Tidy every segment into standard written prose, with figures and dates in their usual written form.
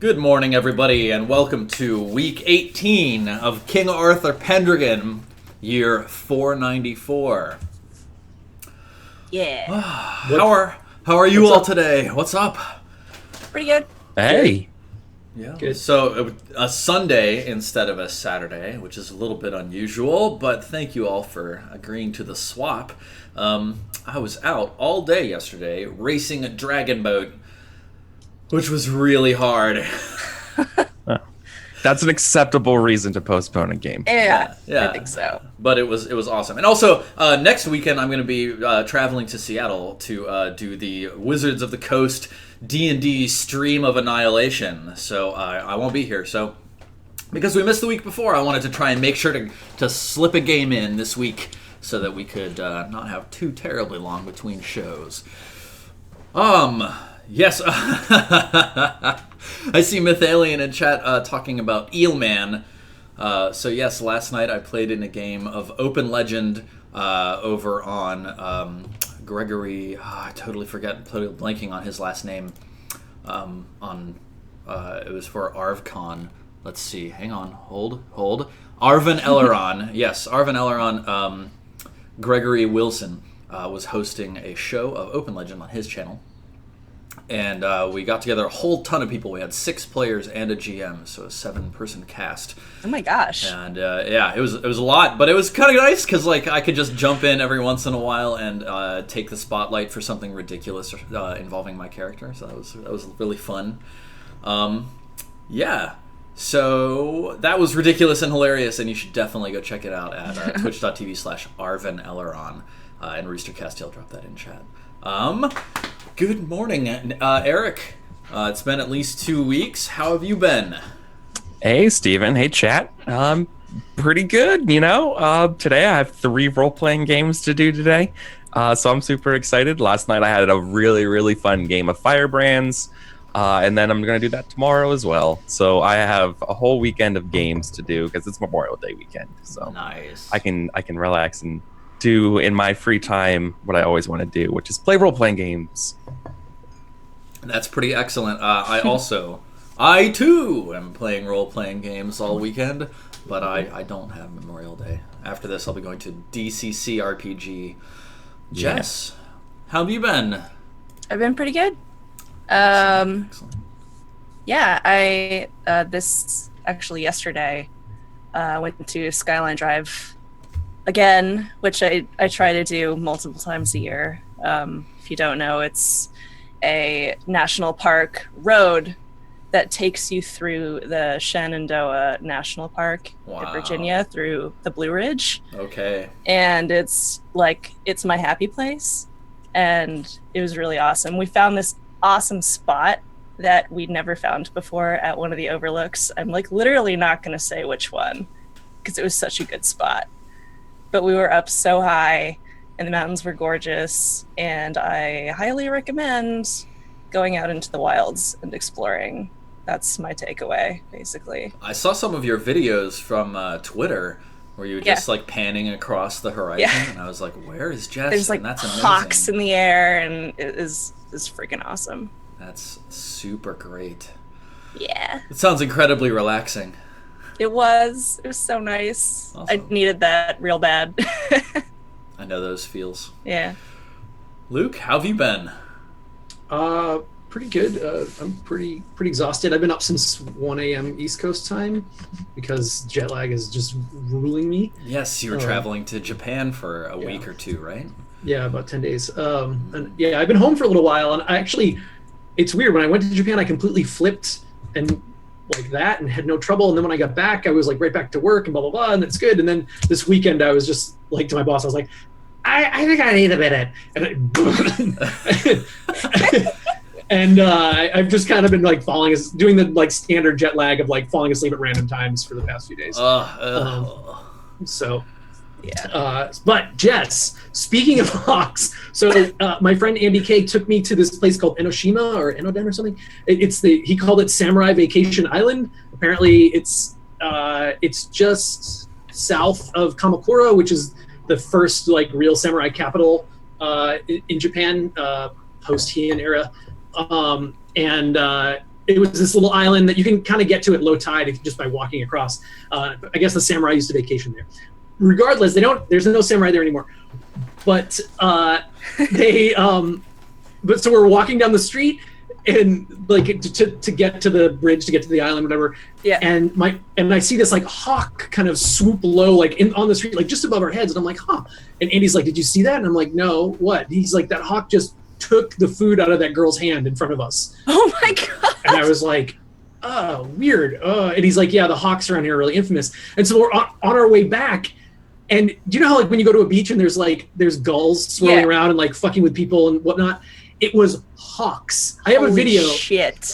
Good morning, everybody, and welcome to week 18 of King Arthur Pendragon, year 494. Yeah. How are you all today? What's up? Pretty good. Hey. Yeah. Good. So a Sunday instead of a Saturday, which is a little bit unusual, but thank you all for agreeing to the swap. I was out all day yesterday racing a dragon boat, which was really hard. That's an acceptable reason to postpone a game. Yeah, Yeah. I think so. But it was awesome. And also, next weekend I'm going to be traveling to Seattle to do the Wizards of the Coast D&D Stream of Annihilation. So I won't be here. So because we missed the week before, I wanted to try and make sure to slip a game in this week so that we could not have too terribly long between shows. Yes. I see Mythalien in chat talking about Eelman. So yes, last night I played in a game of Open Legend over on Gregory. I totally blanking on his last name. It was for ArvCon. Let's see. Hang on. Hold. Arvin Elleron. Yes, Arvin Elleron. Gregory Wilson was hosting a show of Open Legend on his channel. And we got together a whole ton of people. We had 6 players and a GM, so a 7-person cast. Oh my gosh! And yeah, it was a lot, but it was kind of nice because I could just jump in every once in a while and take the spotlight for something ridiculous involving my character. So that was really fun. Yeah, so that was ridiculous and hilarious, and you should definitely go check it out at twitch.tv/Arvin Elleron, and Rooster Castiel dropped that in chat. Good morning, Eric. It's been at least 2 weeks. How have you been? Hey, Steven. Hey, chat. Pretty good, you know. Today I have 3 role-playing games to do today, so I'm super excited. Last night I had a really, really fun game of Firebrands, and then I'm going to do that tomorrow as well. So I have a whole weekend of games to do because it's Memorial Day weekend. So nice. I can relax and do in my free time what I always want to do, which is play role-playing games. That's pretty excellent. I too am playing role-playing games all weekend, but I don't have Memorial Day. After this, I'll be going to DCC RPG. Jess, how have you been? I've been pretty good. Excellent. Yeah, I this actually yesterday went to Skyline Drive again, which I try to do multiple times a year. If you don't know, it's a national park road that takes you through the Shenandoah National Park in Virginia through the Blue Ridge. Okay. And it's my happy place, and it was really awesome. We found this awesome spot that we'd never found before at one of the overlooks. I'm literally not going to say which one because it was such a good spot. But we were up so high, and the mountains were gorgeous, and I highly recommend going out into the wilds and exploring. That's my takeaway, basically. I saw some of your videos from Twitter where you were just panning across the horizon, and I was like, where is Jess? There's that's amazing. hawks in the air, and it is freaking awesome. That's super great. Yeah. It sounds incredibly relaxing. It was so nice. Awesome. I needed that real bad. I know those feels. Yeah. Luke, how have you been? Pretty good. I'm pretty exhausted. I've been up since 1 a.m. East Coast time because jet lag is just ruling me. Yes, you were traveling to Japan for a week or two, right? Yeah, about 10 days. And yeah, I've been home for a little while, and it's weird. When I went to Japan, I completely flipped and like that and had no trouble. And then when I got back, I was like right back to work and blah, blah, blah. And it's good. And then this weekend, I was just like to my boss, I was like, I think I need a minute. And I've just kind of been like doing the standard jet lag of falling asleep at random times for the past few days. So yeah. But Jess, speaking of hawks, so my friend Andy K took me to this place called Enoshima or Enoden or something. He called it Samurai Vacation Island. Apparently it's just south of Kamakura, which is the first real samurai capital in Japan, post Heian era. And it was this little island that you can kind of get to at low tide just by walking across. I guess the samurai used to vacation there. Regardless, there's no samurai there anymore. But but so we're walking down the street, and like to get to the bridge, to get to the island, whatever. Yeah. And I see this like hawk kind of swoop low, like on the street, like just above our heads, and I'm like, huh. And Andy's like, did you see that? And I'm like, no. What? He's like, that hawk just took the food out of that girl's hand in front of us. Oh my god. And I was like, oh, weird. And he's like, yeah, the hawks around here are really infamous. And so we're on our way back. And do you know how like when you go to a beach and there's gulls swirling around and like fucking with people and whatnot? It was hawks. I have a video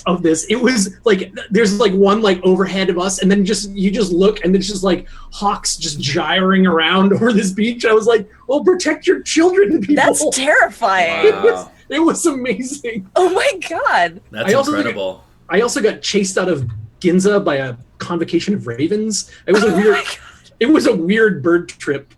of this. It was like there's like one like overhead of us, and then you just look, and it's just like hawks just gyring around over this beach. I was like, "Oh, protect your children, people!" That's terrifying. Wow. It was amazing. Oh my god. That's incredible. I also got chased out of Ginza by a convocation of ravens. It was a weird. It was a weird bird trip.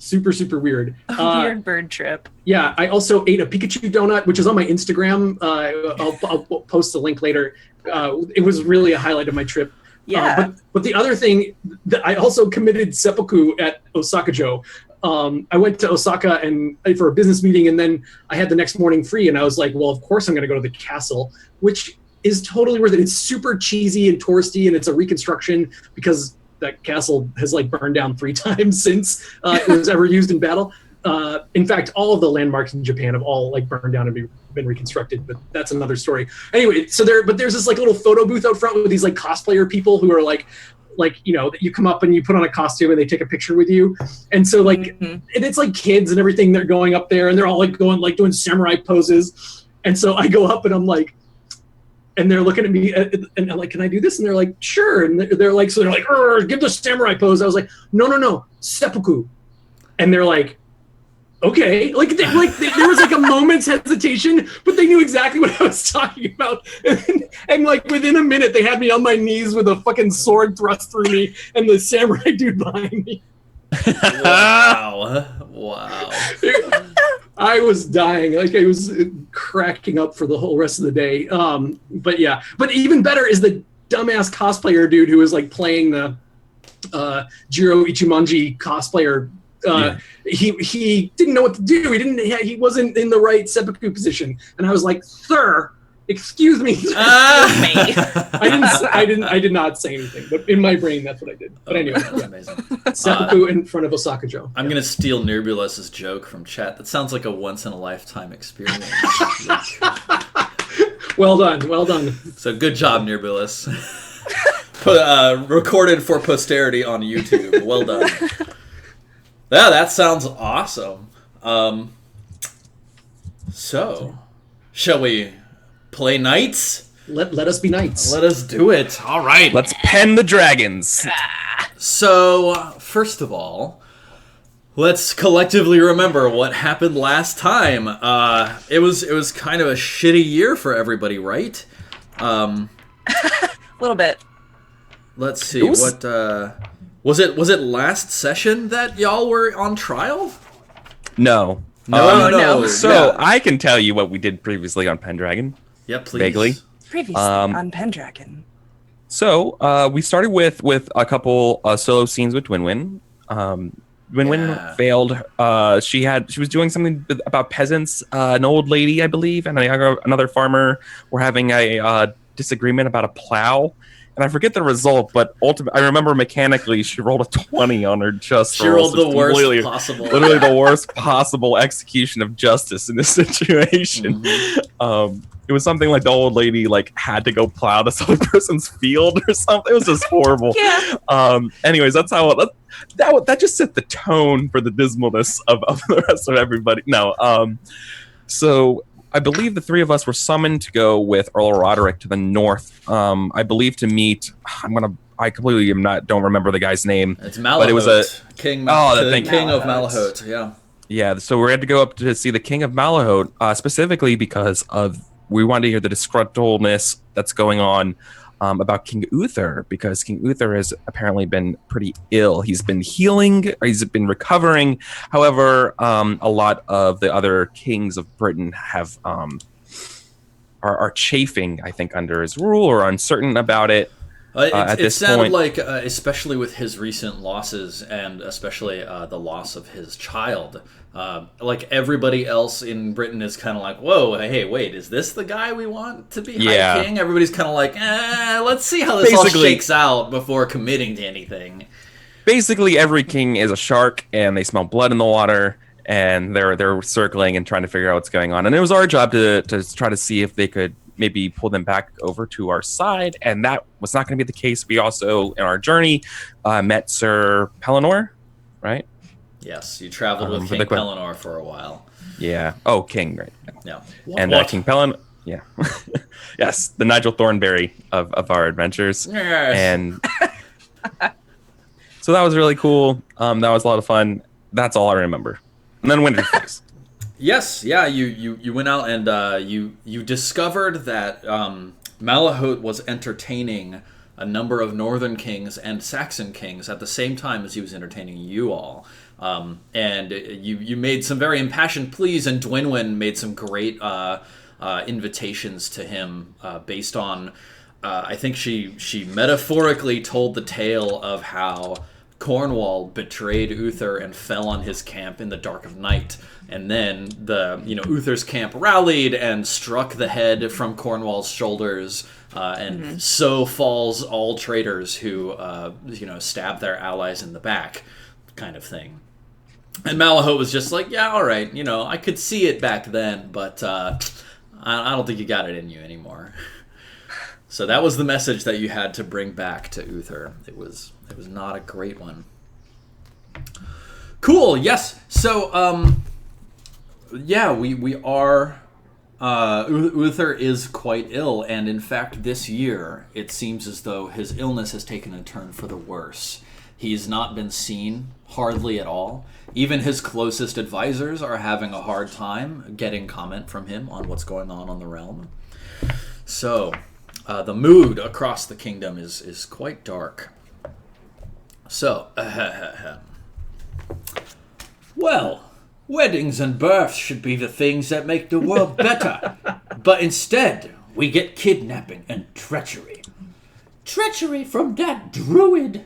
Super, super weird. Weird bird trip. Yeah, I also ate a Pikachu donut, which is on my Instagram. I'll post the link later. It was really a highlight of my trip. Yeah. But the other thing, that I also committed seppuku at Osaka-jo. I went to Osaka for a business meeting, and then I had the next morning free, and I was like, well, of course I'm going to go to the castle, which is totally worth it. It's super cheesy and touristy, and it's a reconstruction because that castle has like burned down 3 times since it was ever used in battle. In fact, all of the landmarks in Japan have all like burned down and been reconstructed, but that's another story. Anyway, there's this like little photo booth out front with these like cosplayer people who are like you come up and you put on a costume and they take a picture with you. And so like, and it's like kids and everything, they're going up there and they're all like going, like doing samurai poses. And so I go up and I'm like, and they're looking at me and I'm like, can I do this? And they're like, sure. And they're like, give the samurai pose. I was like, no, seppuku. And they're like, okay. Like there was like a moment's hesitation, but they knew exactly what I was talking about. And like within a minute, they had me on my knees with a fucking sword thrust through me and the samurai dude behind me. Wow. I was dying. Like I was cracking up for the whole rest of the day. But yeah. But even better is the dumbass cosplayer dude who was like playing the Jiro Ichimonji cosplayer. He didn't know what to do. He wasn't in the right seppuku position. And I was like, sir, excuse me. I did not say anything, but in my brain that's what I did. But anyway, that's amazing. Seppuku in front of Osaka-jo. I'm gonna steal Nerbulus's joke from chat. That sounds like a once in a lifetime experience. Well done. So good job, Nerbulus. Recorded for posterity on YouTube. Well done. Yeah, that sounds awesome. So, shall we play knights? Let us be knights. Let us do it. All right. Let's pen the dragons. So, first of all, let's collectively remember what happened last time. It was kind of a shitty year for everybody, right? A little bit. Let's see. What was it last session that y'all were on trial? No. No. So I can tell you what we did previously on Pendragon. Yeah, please. Vaguely. Previously on Pendragon. So we started with a couple solo scenes with Winwin. Winwin failed. She was doing something about peasants. An old lady, I believe, and another farmer were having a disagreement about a plow. And I forget the result, but ultimately, I remember mechanically she rolled a 20 on her just. She rolled the worst possible. Literally the worst possible execution of justice in this situation. Mm-hmm. It was something like the old lady had to go plow this other person's field or something. It was just horrible. Yeah. Anyways, that's how that just set the tone for the dismalness of the rest of everybody. No. So I believe the three of us were summoned to go with Earl Roderick to the north. I believe to meet. I completely don't remember the guy's name. It's Malahote. But it was a king. the king of Malahote. Yeah. Yeah. So we had to go up to see the King of Malahote, specifically because we wanted to hear the disgruntledness that's going on about King Uther, because King Uther has apparently been pretty ill. He's been healing, or he's been recovering. However, a lot of the other kings of Britain have are chafing, I think, under his rule or uncertain about it. It sounded like, especially with his recent losses, and especially the loss of his child, like everybody else in Britain is kind of like, whoa, hey, wait, is this the guy we want to be High King? Everybody's kind of like, let's see how this all shakes out before committing to anything. Basically, every king is a shark, and they smell blood in the water, and they're circling and trying to figure out what's going on. And it was our job to try to see if they could maybe pull them back over to our side, and that was not going to be the case. We also, in our journey, met Sir Pellinor, right? Yes, you traveled with King Pellinor for a while. Yeah. Oh, King, right. Yeah. And King Pellinor, yeah. Yes, the Nigel Thornberry of our adventures. Yes. And so that was really cool. That was a lot of fun. That's all I remember. And then Winter Face. Yes, yeah, you went out and you discovered that Malahut was entertaining a number of Northern kings and Saxon kings at the same time as he was entertaining you all. And you made some very impassioned pleas, and Dwynwen made some great invitations to him based on, I think she metaphorically told the tale of how Cornwall betrayed Uther and fell on his camp in the dark of night, and then Uther's camp rallied and struck the head from Cornwall's shoulders, and so falls all traitors who stab their allies in the back, kind of thing. And Malahut was just like, yeah, all right, I could see it back then, but I don't think you got it in you anymore. So that was the message that you had to bring back to Uther. It was not a great one. Cool. Yes. So we are. Uther is quite ill, and in fact, this year it seems as though his illness has taken a turn for the worse. He's not been seen hardly at all. Even his closest advisors are having a hard time getting comment from him on what's going on the realm. So. The mood across the kingdom is quite dark. So, well, weddings and births should be the things that make the world better. But instead, we get kidnapping and treachery. Treachery from that druid.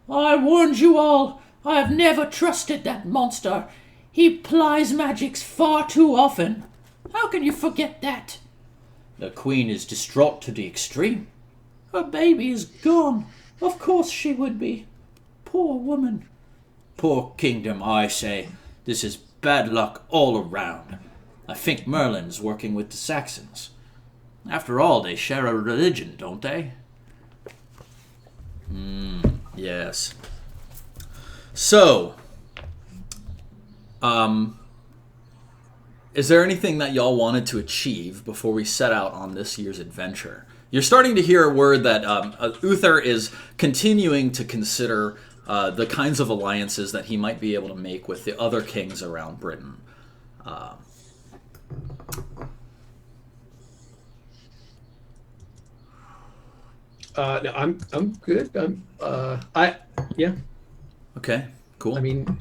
I warned you all, I have never trusted that monster. He plies magics far too often. How can you forget that? The queen is distraught to the extreme. Her baby is gone. Of course she would be. Poor woman. Poor kingdom, I say. This is bad luck all around. I think Merlin's working with the Saxons. After all, they share a religion, don't they? Yes. So, is there anything that y'all wanted to achieve before we set out on this year's adventure? You're starting to hear a word that Uther is continuing to consider the kinds of alliances that he might be able to make with the other kings around Britain. No, I'm good. Yeah. Okay. Cool. I mean,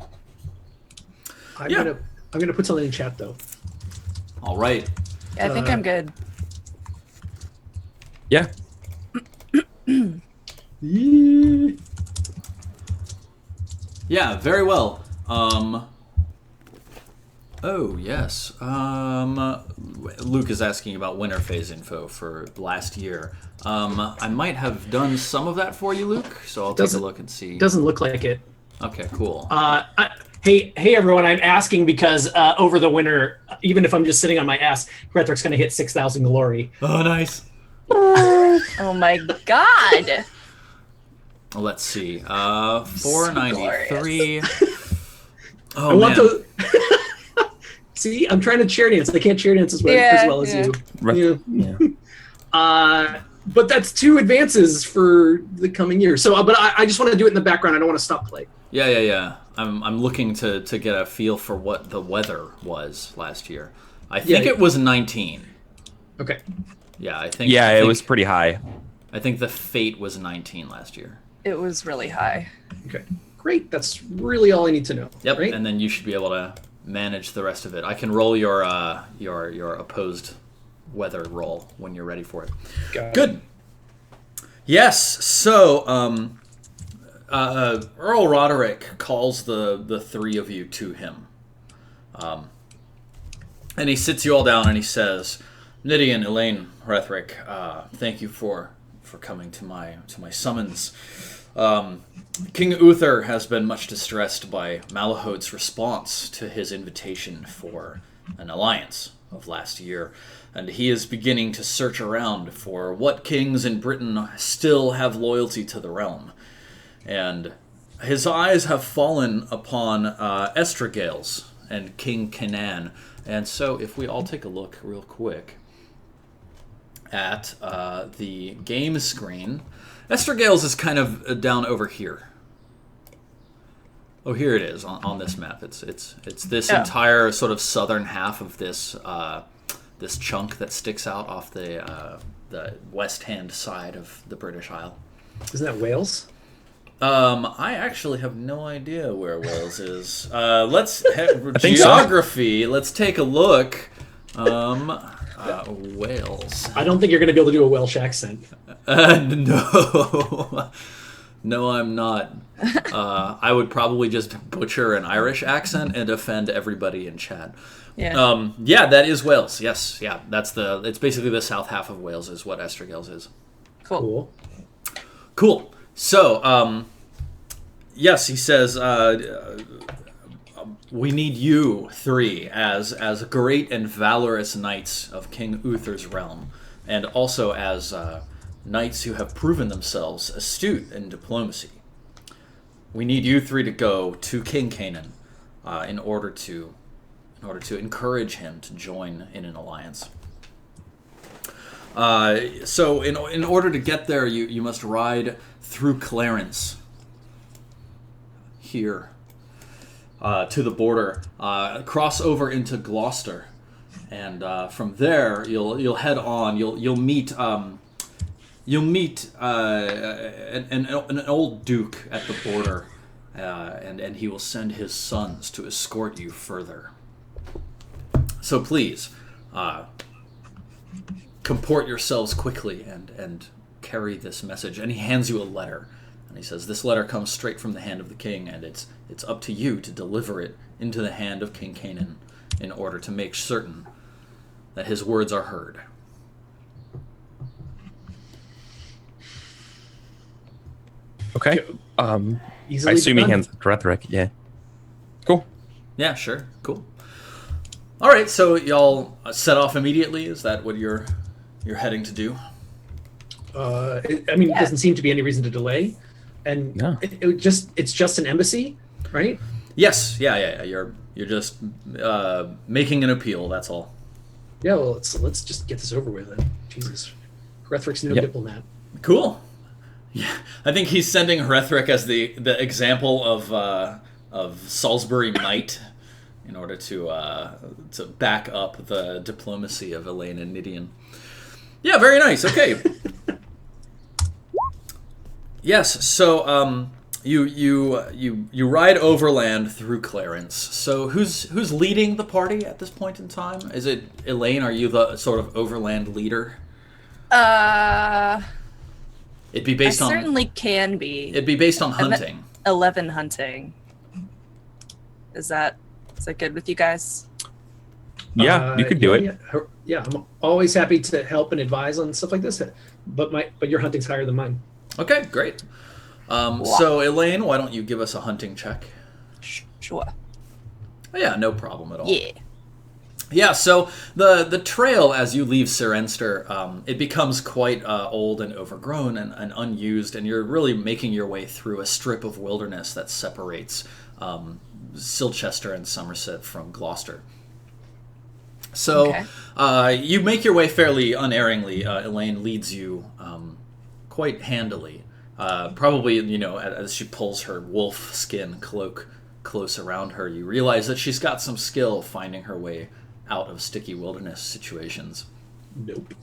I'm gonna put something in chat though. All right. Yeah, I think I'm good. Yeah. Yeah, very well. Oh, yes. Luke is asking about winter phase info for last year. I might have done some of that for you, Luke, so I'll take a look and see. Doesn't look like it. Okay, cool. Hey, everyone! I'm asking because over the winter, even if I'm just sitting on my ass, Rhetoric's going to hit 6,000 glory. Oh, nice. Oh my god! Let's see. 493. Oh, I want to. See, I'm trying to chair dance. I can't chair dance as well as you. Yeah. But that's 2 advances for the coming year. So, but I just want to do it in the background. I don't want to stop play. Yeah. I'm looking to get a feel for what the weather was last year. I think it was 19. Okay. Yeah, I think. Yeah, it was pretty high. I think the fate was 19 last year. It was really high. Okay. Great. That's really all I need to know. Yep. Right? And then you should be able to manage the rest of it. I can roll your opposed weather roll when you're ready for it. Got Good. Yes. So, Earl Roderick calls the three of you to him, and he sits you all down and he says, "Nidian, Elaine, Hrethric, thank you for coming to my summons. King Uther has been much distressed by Malahod's response to his invitation for an alliance of last year, and he is beginning to search around for what kings in Britain still have loyalty to the realm. And his eyes have fallen upon Estragales and King Canaan. And so if we all take a look real quick at the game screen, Estragales is kind of down over here. Oh, here it is on this map. It's this entire sort of southern half of this this chunk that sticks out off the west hand side of the British Isle. Isn't that Wales? I actually have no idea where Wales is. Let's think geography. So. Let's take a look. Wales. I don't think you're going to be able to do a Welsh accent. No. No, I'm not. I would probably just butcher an Irish accent and offend everybody in chat. Yeah. Yeah, that is Wales. Yes, yeah, it's basically the south half of Wales is what Estragales is. Cool. So, yes, he says, we need you three as great and valorous knights of King Uther's realm, and also as knights who have proven themselves astute in diplomacy. We need you three to go to King Canaan in order to encourage him to join in an alliance. So in order to get there, you must ride through Clarence here to the border, cross over into Gloucester, and from there you'll head on. You'll meet an old duke at the border, and he will send his sons to escort you further. So please, comport yourselves quickly and carry this message. And he hands you a letter, and he says, this letter comes straight from the hand of the king, and it's up to you to deliver it into the hand of King Canaan in order to make certain that his words are heard. Okay. I assume he hands it to Hrethric. Yeah. Cool. Yeah, sure. Cool. All right, so y'all set off immediately. Is that what you're heading to do? It doesn't seem to be any reason to delay, and No. it's just an embassy, right? Yes. Yeah. You're just making an appeal. That's all. Yeah. Well, let's just get this over with. Then. Jesus, Hrethrick's no diplomat. Cool. Yeah, I think he's sending Hrethric as the example of Salisbury Knight in order to back up the diplomacy of Elaine and Nidian. Yeah, very nice. Okay. Yes. So you ride overland through Clarence. So who's leading the party at this point in time? Is it Elaine? Are you the sort of overland leader? It'd be based on. Certainly can be. It'd be based on hunting. 11 hunting. Is that good with you guys? Yeah, you could do it. Yeah, I'm always happy to help and advise on stuff like this. But your hunting's higher than mine. Okay, great. So Elaine, why don't you give us a hunting check? Sure. Oh, yeah, no problem at all. Yeah. Yeah, so the trail as you leave Cirenster, it becomes quite old and overgrown and unused, and you're really making your way through a strip of wilderness that separates Silchester and Somerset from Gloucester. So you make your way fairly unerringly. Elaine leads you quite handily. Probably, as she pulls her wolf skin cloak close around her, you realize that she's got some skill finding her way out of sticky wilderness situations. Nope.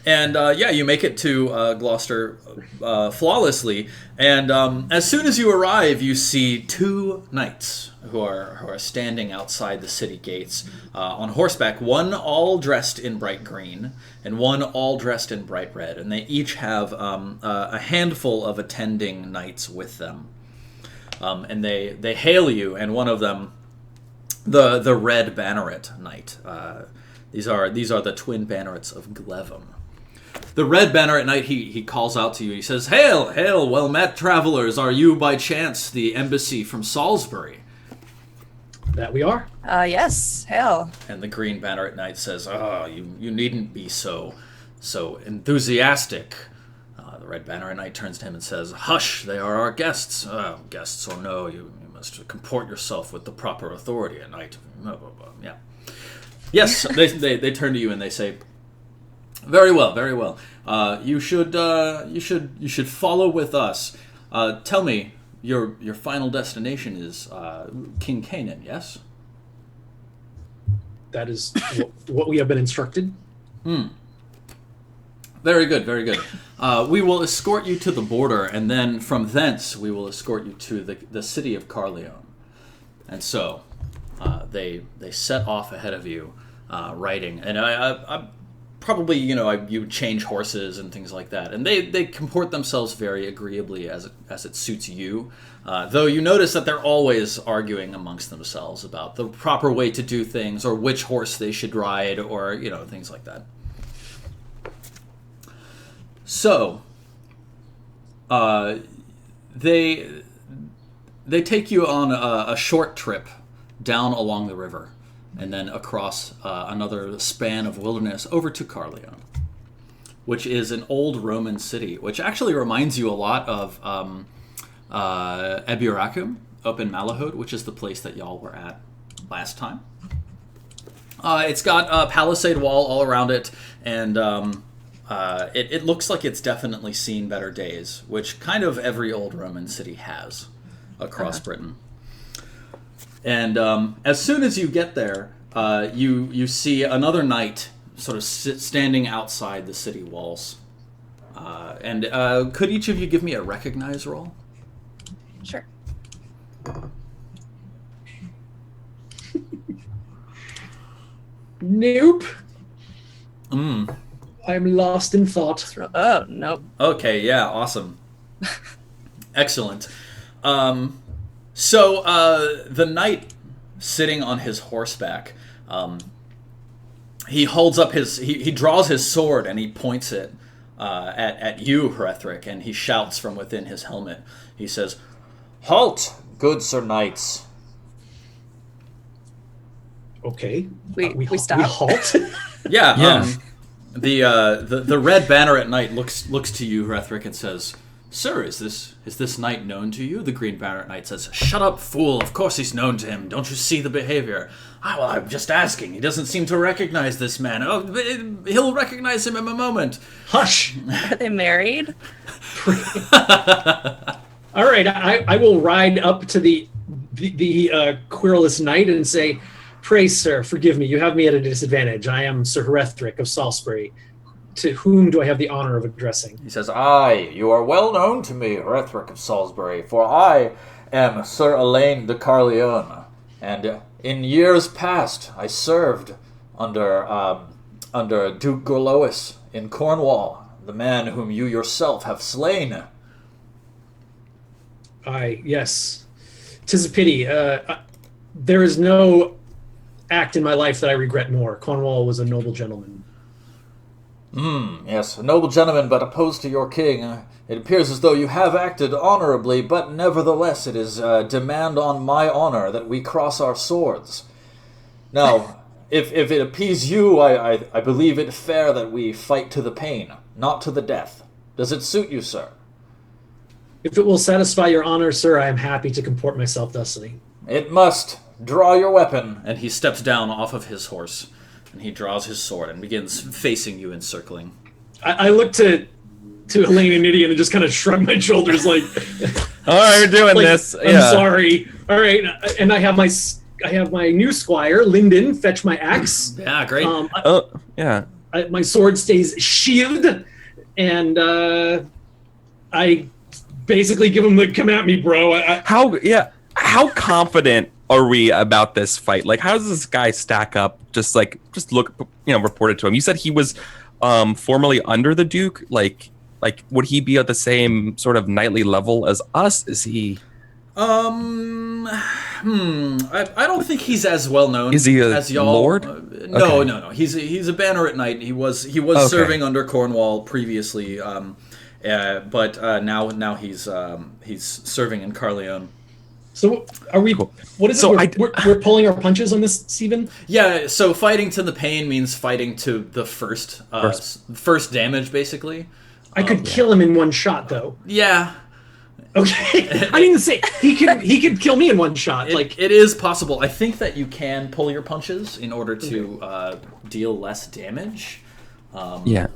And you make it to Gloucester flawlessly. And as soon as you arrive, you see two knights who are standing outside the city gates on horseback. One all dressed in bright green, and one all dressed in bright red. And they each have a handful of attending knights with them. And they hail you, and one of them, the red banneret knight. These are the twin bannerets of Glevum. The red banneret knight, he calls out to you. He says, "Hail, hail, well met, travelers. Are you by chance the embassy from Salisbury?" That we are. Yes, hail. And the green banneret knight says, "Oh, you needn't be so enthusiastic." The red banneret knight turns to him and says, "Hush, they are our guests. Guests or no, you must comport yourself with the proper authority at night." Blah, blah, blah. Yeah. Yes, they turn to you and they say, "Very well, very well. You should follow with us. Tell me, your final destination is King Canaan, yes?" That is what we have been instructed. Very good, very good. We will escort you to the border, and then from thence we will escort you to the city of Carleon. And so they set off ahead of you, riding. And I probably, you would change horses and things like that. And they comport themselves very agreeably as it suits you. Though you notice that they're always arguing amongst themselves about the proper way to do things, or which horse they should ride, or, things like that. So, they take you on a short trip down along the river, and then across another span of wilderness over to Carleon, which is an old Roman city, which actually reminds you a lot of Eburacum up in Malahode, which is the place that y'all were at last time. It's got a palisade wall all around it, and it looks like it's definitely seen better days, which kind of every old Roman city has across Britain. And as soon as you get there, you see another knight sort of standing outside the city walls. And could each of you give me a recognize roll? Sure. Nope. I'm lost in thought. Oh, nope. Okay, yeah, awesome. Excellent. So the knight sitting on his horseback, he holds up he draws his sword and he points it at you, Hrethric, and he shouts from within his helmet. He says, "Halt, good sir knights." Okay. We stop. We halt. Yeah. The red banneret knight looks to you, Hrethric, and says, "Sir, is this knight known to you?" The green banneret knight says, "Shut up, fool! Of course he's known to him. Don't you see the behavior?" Well, I'm just asking. He doesn't seem to recognize this man." "Oh, he'll recognize him in a moment." Hush. Are they married? All right, I will ride up to the querulous knight and say, "Pray, sir, forgive me. You have me at a disadvantage. I am Sir Hrethric of Salisbury. To whom do I have the honor of addressing?" He says, "Aye, you are well known to me, Hrethric of Salisbury, for I am Sir Elaine de Carleon, and in years past I served under Duke Gorlois in Cornwall, the man whom you yourself have slain." Aye, yes. 'Tis a pity. There is no act in my life that I regret more. Cornwall was a noble gentleman. Yes, a noble gentleman, but opposed to your king. It appears as though you have acted honorably, but nevertheless it is a demand on my honor that we cross our swords. Now, if it appease you, I believe it fair that we fight to the pain, not to the death. Does it suit you, sir? If it will satisfy your honor, sir, I am happy to comport myself thusly. It must. Draw your weapon. And he steps down off of his horse, and he draws his sword and begins facing you, encircling. I look to Elaine and Nidian and just kind of shrug my shoulders like, "All right, we're doing this." I'm sorry. All right, and I have my new squire, Lyndon, fetch my axe. Yeah, great. Yeah. my sword stays sheathed, and I basically give him the "come at me, bro." How confident are we about this fight? Like, how does this guy stack up? Just look, report it to him. You said he was formerly under the Duke. Like, would he be at the same sort of knightly level as us? Is he? I don't think he's as well known. Is he as y'all? lord? No. He's a banneret knight. He was serving under Cornwall previously, but now he's serving in Carleon. So are we? Cool. What is so it? We're pulling our punches on this, Steven? Yeah. So fighting to the pain means fighting to the first damage, basically. I could kill him in one shot, though. Yeah. Okay. I didn't say he could kill me in one shot. It is possible. I think that you can pull your punches in order to deal less damage. Yeah.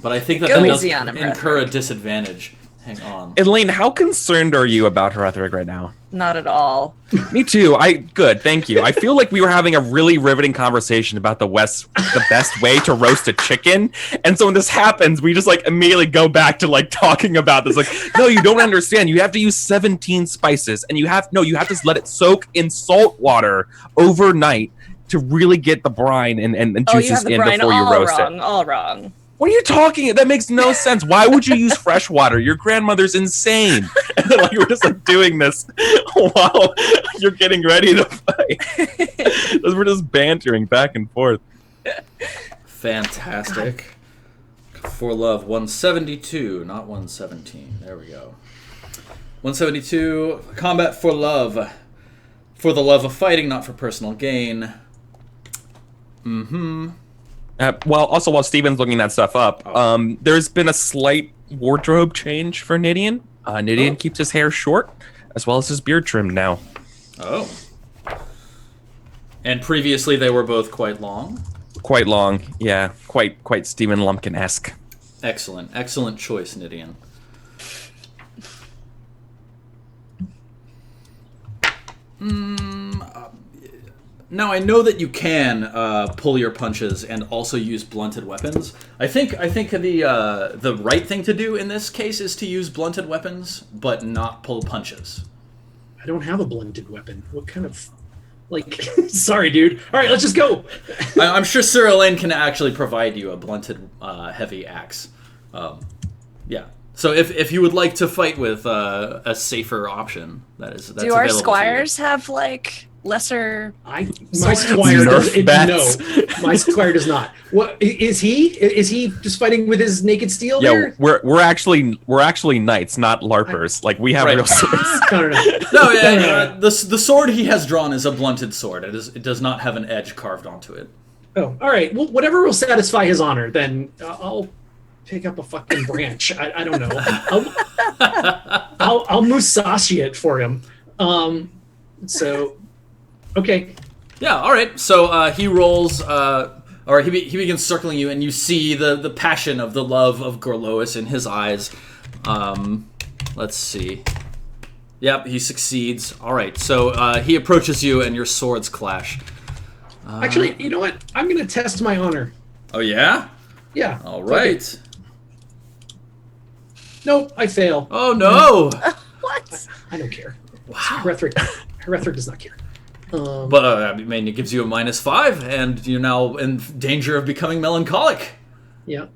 But I think that does incur a disadvantage. Hang on. Elaine, how concerned are you about Herethric right now? Not at all. Me too. Good, thank you. I feel like we were having a really riveting conversation about the best way to roast a chicken. And so when this happens, we just immediately go back to talking about this. No, you don't understand. You have to use 17 spices, and you have to let it soak in salt water overnight to really get the brine and juices in before you roast it. All wrong. What are you talking? That makes no sense. Why would you use fresh water? Your grandmother's insane. And then, we're just doing this while you're getting ready to fight. We're just bantering back and forth. Fantastic. For love, 172, not 117. There we go. 172, combat for love. For the love of fighting, not for personal gain. While Steven's looking that stuff up, there's been a slight wardrobe change for Nidian. Nidian keeps his hair short, as well as his beard trimmed now. Oh. And previously they were both quite long? Quite long, yeah. Quite Stephen Lumpkin-esque. Excellent choice, Nidian. Now I know that you can pull your punches and also use blunted weapons. I think the right thing to do in this case is to use blunted weapons, but not pull punches. I don't have a blunted weapon. What kind of sorry, dude. All right, let's just go. I'm sure Sir Elaine can actually provide you a blunted heavy axe. Yeah. So if you would like to fight with a safer option, that's do our squires have lesser? My squire does not. What is he? Is he just fighting with his naked steel? Yeah, we're actually knights, not larpers. We have real swords. No. The sword he has drawn is a blunted sword. It does not have an edge carved onto it. Oh, all right. Well, whatever will satisfy his honor, then I'll pick up a fucking branch. I don't know. I'll musashi it for him. So. Okay. Yeah. All right. So he rolls, or he begins circling you, and you see the passion of the love of Gorlois in his eyes. Let's see. Yep, he succeeds. All right. So he approaches you, and your swords clash. Actually, you know what? I'm gonna test my honor. Oh yeah. Yeah. All right. Okay. Nope, I fail. Oh no. What? I don't care. Wow. Herethric does not care. But it gives you a -5, and you're now in danger of becoming melancholic. Yeah.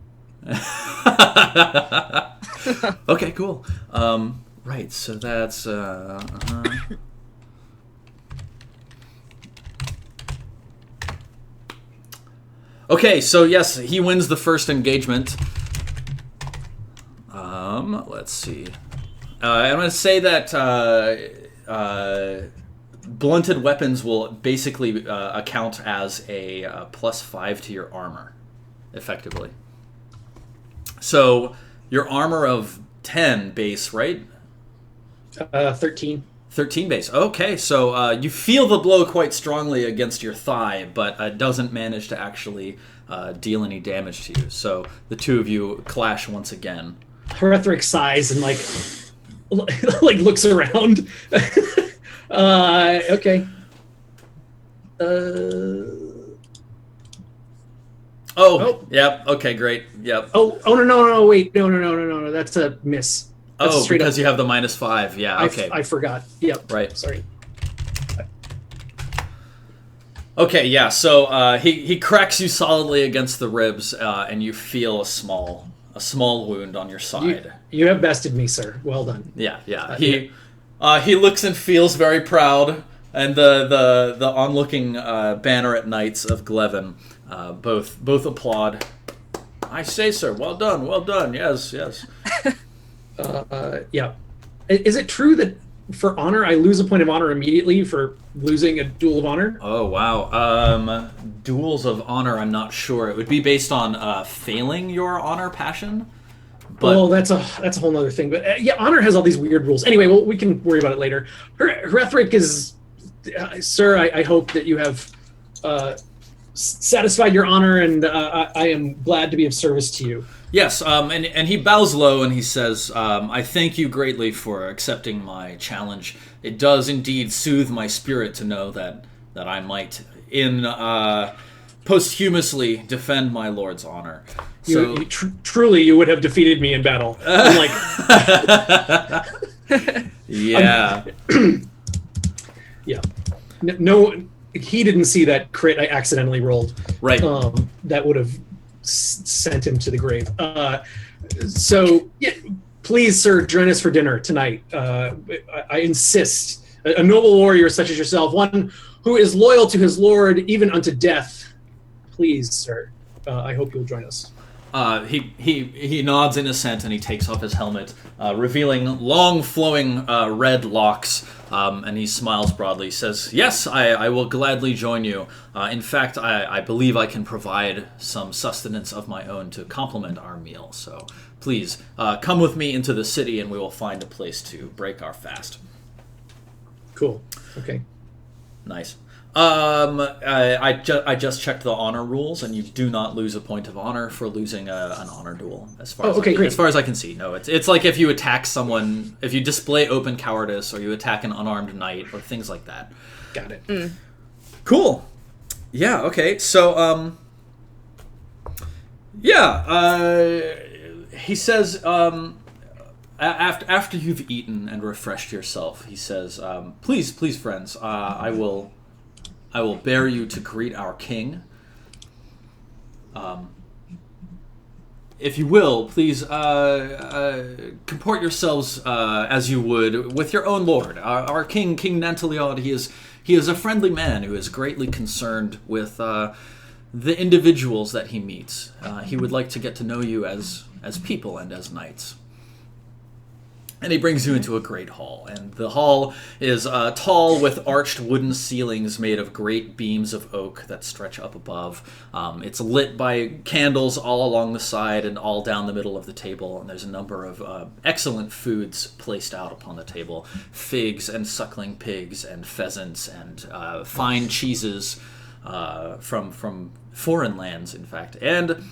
Okay, cool. Right, so that's Okay, so yes, he wins the first engagement. Let's see. I'm going to say that blunted weapons will basically account as a +5 to your armor, effectively. So your armor of 10 base, right? 13. 13 base. Okay, so you feel the blow quite strongly against your thigh, but it doesn't manage to actually deal any damage to you. So the two of you clash once again. Herethric sighs and looks around. Okay. Oh, yep. Okay, great. Yep. Oh, no, wait. No. That's a miss. That's Oh, straight because up. you have the -5. Yeah, okay. I forgot. Yep. Right. Sorry. Okay, yeah, so he cracks you solidly against the ribs, and you feel a small wound on your side. You have bested me, sir. Well done. Yeah. He looks and feels very proud, and the onlooking banneret knights of Glevin both applaud. I say, sir, well done. Yes. Yeah. Is it true that for honor I lose a point of honor immediately for losing a duel of honor? Oh wow. Duels of honor, I'm not sure. It would be based on failing your honor passion. But Well, that's a whole other thing. But yeah, honor has all these weird rules. Anyway, well, we can worry about it later. Hrethric is, sir. I hope that you have satisfied your honor, and I am glad to be of service to you. yes, and he bows low and he says, "I thank you greatly for accepting my challenge. It does indeed soothe my spirit to know that I might, posthumously, defend my lord's honor." So Truly, you would have defeated me in battle. I'm like, yeah. yeah. No, he didn't see that crit I accidentally rolled. Right. That would have sent him to the grave. So, yeah, please, sir, join us for dinner tonight. I insist. A noble warrior such as yourself, one who is loyal to his lord even unto death. Please, sir. I hope you'll join us. He nods in assent and he takes off his helmet, revealing long flowing red locks, and he smiles broadly. He says, "Yes, I will gladly join you. In fact, I believe I can provide some sustenance of my own to complement our meal. So please come with me into the city and we will find a place to break our fast." Cool. Okay. Nice. I just checked the honor rules, and you do not lose a point of honor for losing an honor duel. As far as I can see, no. It's like if you attack someone, if you display open cowardice, or you attack an unarmed knight, or things like that. Got it. Cool. Yeah. Okay. So he says after you've eaten and refreshed yourself, he says, please, friends, I will bear you to greet our king. If you will, please comport yourselves as you would with your own lord. Our king, King Nanteliod, he is a friendly man who is greatly concerned with the individuals that he meets. He would like to get to know you as people and as knights. And he brings you into a great hall. And the hall is tall with arched wooden ceilings made of great beams of oak that stretch up above. It's lit by candles all along the side and all down the middle of the table. And there's a number of excellent foods placed out upon the table. Figs and suckling pigs and pheasants and fine cheeses from foreign lands, in fact. And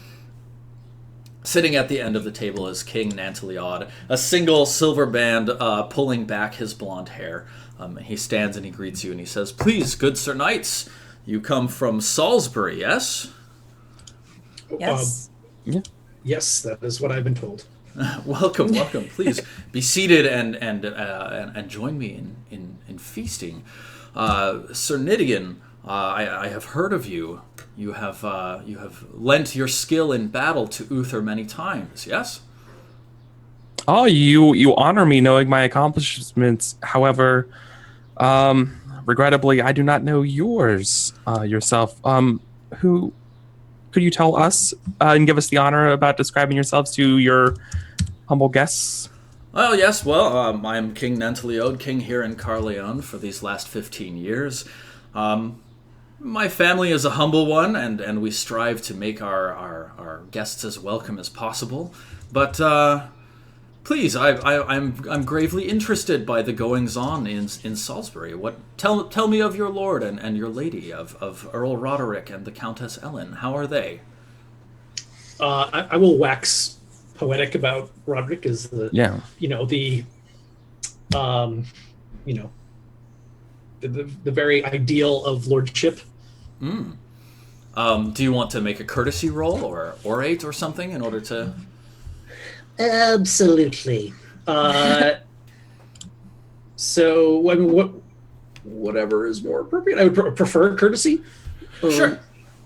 sitting at the end of the table is King Nanteliod, a single silver band pulling back his blonde hair. He stands and he greets you and he says, "Please, good sir knights, you come from Salisbury, yes?" Yes. Yes, that is what I've been told. Welcome. Please be seated and join me in feasting. Sir Nidigan, I have heard of you. You have lent your skill in battle to Uther many times, yes? Oh, you honor me knowing my accomplishments. However, regrettably, I do not know yours yourself. Who could you tell us and give us the honor about describing yourselves to your humble guests? Well, yes. Well, I'm King Nanteliod, king here in Carleon for these last 15 years. My family is a humble one, and we strive to make our guests as welcome as possible. But please, I'm gravely interested by the goings on in Salisbury. Tell me of your lord and your lady, of Earl Roderick and the Countess Ellen. How are they? I will wax poetic about Roderick as the the very ideal of lordship. Do you want to make a courtesy roll or orate or something in order to? Absolutely. So, I mean, whatever is more appropriate. I would prefer courtesy. Sure.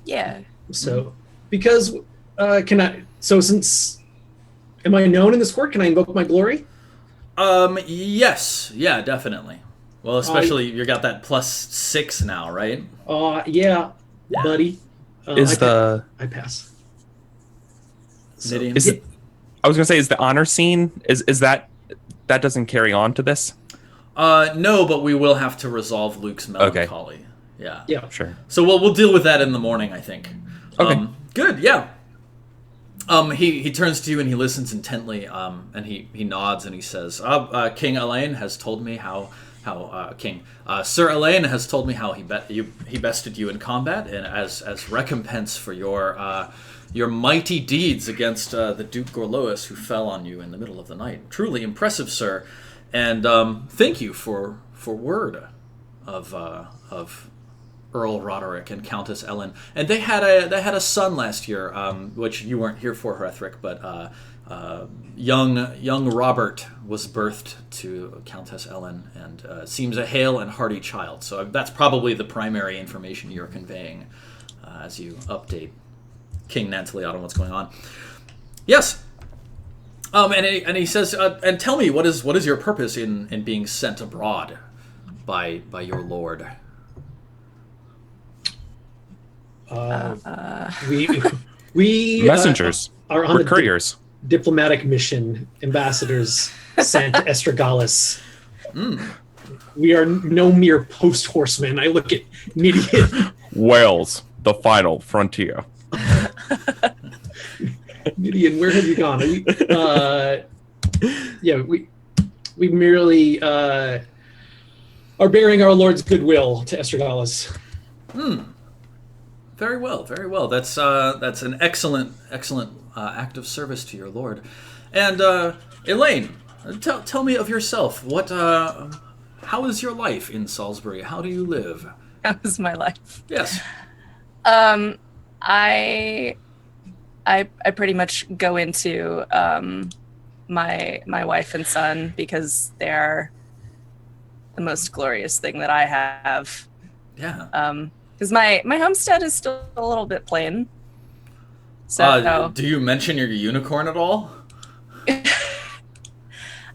Yeah. So, because can I? So, since am I known in this court? Can I invoke my glory? Yes. Yeah, definitely. Well, especially you got that +6 now, right? Yeah, buddy. I pass. So, Midian? I was gonna say, is the honor scene is that doesn't carry on to this? No, but we will have to resolve Luke's melancholy. Yeah. Yeah. Sure. So we'll deal with that in the morning, I think. Okay. Good. Yeah. He turns to you and he listens intently. And he nods and he says, "King Elaine has told me how Sir Elaine has told me how he bested you in combat, and as recompense for your mighty deeds against the Duke Gorlois, who fell on you in the middle of the night. Truly impressive, sir. And thank you for word of Earl Roderick and Countess Ellen. And they had a son last year, which you weren't here for, Hrethric, but young Robert was birthed to Countess Ellen, and seems a hale and hearty child. So that's probably the primary information you're conveying as you update King Nantaliot on what's going on. Yes. And he says, and tell me, what is your purpose in being sent abroad by your lord? We Messengers. Are on We're couriers. Diplomatic mission, ambassadors sent to Estragalus. We are no mere post horsemen. I look at Midian. Wales, the final frontier. Midian, where have you gone? We merely are bearing our Lord's goodwill to Estragalus. Very well, very well. That's an excellent act of service to your lord. And Elaine, tell me of yourself. How is your life in Salisbury? How do you live? How is my life? Yes. I pretty much go into my wife and son because they're the most glorious thing that I have. Yeah. Because my homestead is still a little bit plain. So do you mention your unicorn at all?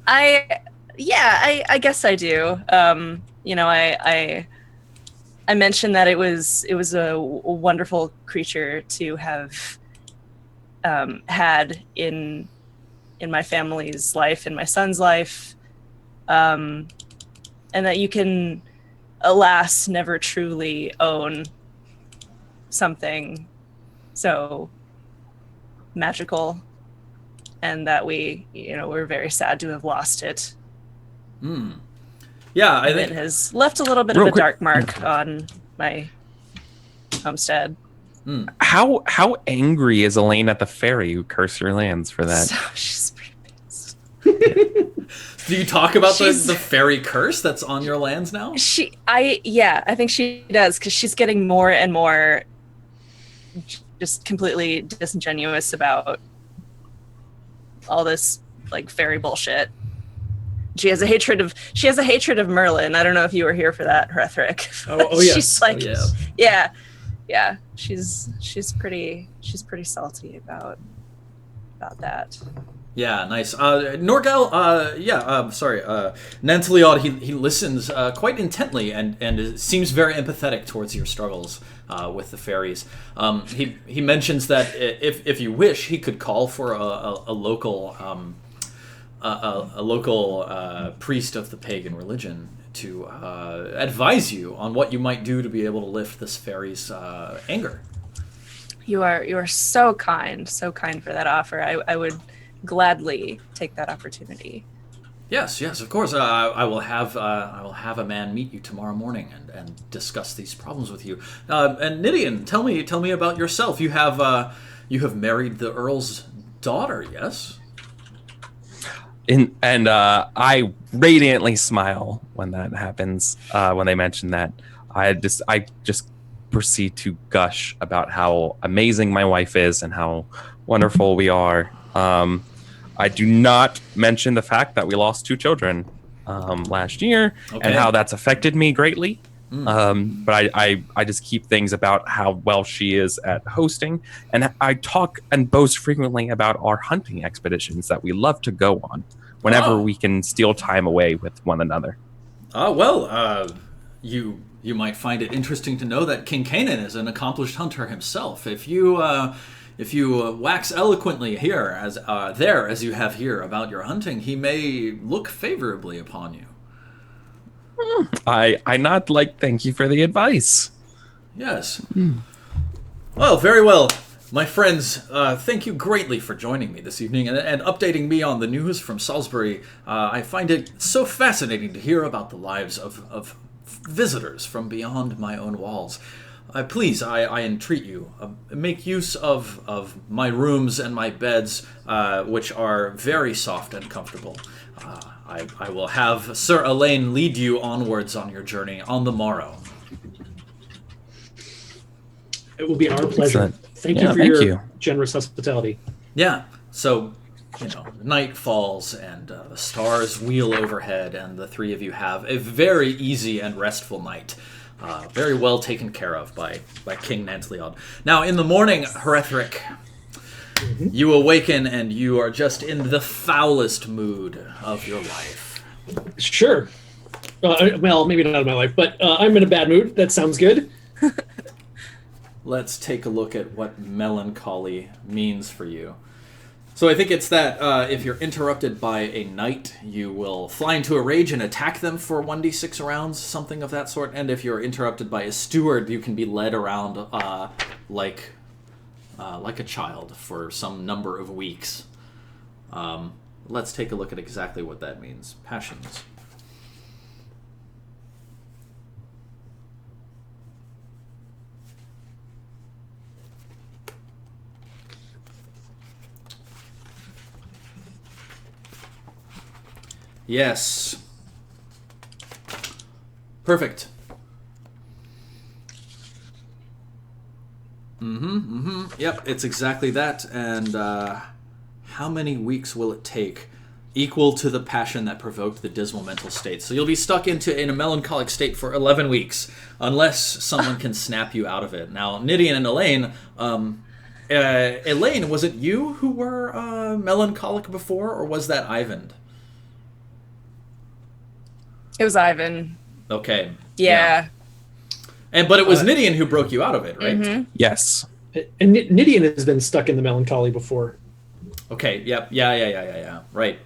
I guess I do. I mentioned that it was a wonderful creature to have had in my family's life, in my son's life, and that you can, alas, never truly own something so magical, and that we're very sad to have lost it. Yeah, I think it has left a little bit of a dark mark on my homestead. How angry is Elaine at the fairy who cursed her lands for that? So she's pretty pissed. Do you talk about the fairy curse that's on your lands now? I think she does, because she's getting more and more just completely disingenuous about all this like fairy bullshit. She has a hatred of Merlin. I don't know if you were here for that, Hrethric. Oh yes. She's like, yeah. Yeah. She's pretty salty about that. Yeah, nice. Norgal, Nantaliot, he listens quite intently and seems very empathetic towards your struggles with the fairies. He mentions that if you wish, he could call for a local priest of the pagan religion to advise you on what you might do to be able to lift this fairy's anger. You are so kind for that offer. I would gladly take that opportunity. Yes, of course. I will have a man meet you tomorrow morning and discuss these problems with you. And Nidian, tell me about yourself. You have married the Earl's daughter, yes? And I radiantly smile when that happens. When they mention that, I just proceed to gush about how amazing my wife is and how wonderful we are. I do not mention the fact that we lost 2 children last year and how that's affected me greatly. But I just keep things about how well she is at hosting, and I talk and boast frequently about our hunting expeditions that we love to go on whenever we can steal time away with one another. You might find it interesting to know that King Canaan is an accomplished hunter himself. If you wax eloquently here as you have here about your hunting, he may look favorably upon you. I nod like thank you for the advice. Yes. Well, very well. My friends, thank you greatly for joining me this evening and updating me on the news from Salisbury. I find it so fascinating to hear about the lives of visitors from beyond my own walls. Please, I entreat you, make use of my rooms and my beds, which are very soft and comfortable. I will have Sir Elaine lead you onwards on your journey on the morrow. It will be our pleasure. Thank you for your generous hospitality. Yeah. So, night falls and the stars wheel overhead, and the 3 of you have a very easy and restful night. Very well taken care of by King Nantleon. Now, in the morning, Herethric, you awaken and you are just in the foulest mood of your life. Sure. Well, maybe not in my life, but I'm in a bad mood. That sounds good. Let's take a look at what melancholy means for you. So I think it's that if you're interrupted by a knight, you will fly into a rage and attack them for 1d6 rounds, something of that sort. And if you're interrupted by a steward, you can be led around like a child for some number of weeks. Let's take a look at exactly what that means. Passions. Yes. Perfect. Yep, it's exactly that. And how many weeks will it take? Equal to the passion that provoked the dismal mental state. So you'll be stuck in a melancholic state for 11 weeks, unless someone can snap you out of it. Now, Nidian and Elaine, Elaine, was it you who were melancholic before, or was that Ivan? It was Ivan. Okay. Yeah. But it was Nidian who broke you out of it, right? Mm-hmm. Yes. And Nidian has been stuck in the melancholy before. Okay. Yep. Yeah. Right.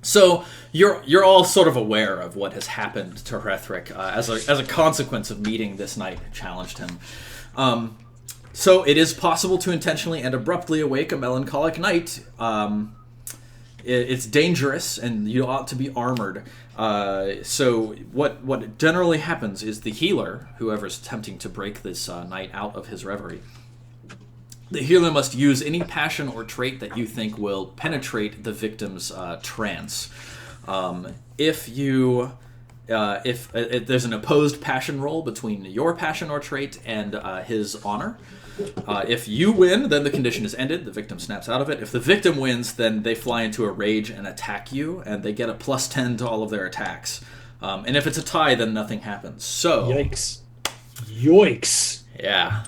So you're all sort of aware of what has happened to Herethric as a consequence of meeting this knight who challenged him. So it is possible to intentionally and abruptly awake a melancholic knight. It's dangerous, and you ought to be armored. So what generally happens is the healer, whoever's attempting to break this knight out of his reverie, the healer must use any passion or trait that you think will penetrate the victim's trance. If there's an opposed passion roll between your passion or trait and his honor, if you win, then the condition is ended. The victim snaps out of it. If the victim wins, then they fly into a rage and attack you, and they get a +10 to all of their attacks. And if it's a tie, then nothing happens. So Yoicks. Yeah.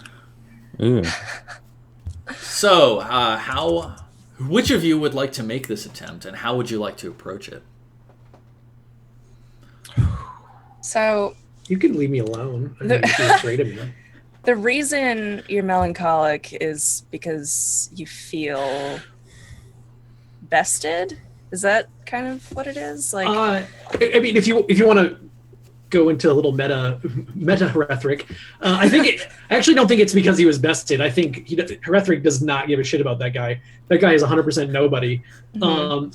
Ooh. So, which of you would like to make this attempt, and how would you like to approach it? So you can leave me alone. I mean, if you're afraid of me. the reason you're melancholic is because you feel bested. Is that kind of what it is? Like, I mean, if you want to go into a little meta Herethric, I actually don't think it's because he was bested. I think Herethric does not give a shit about that guy. That guy is 100% nobody. Mm-hmm.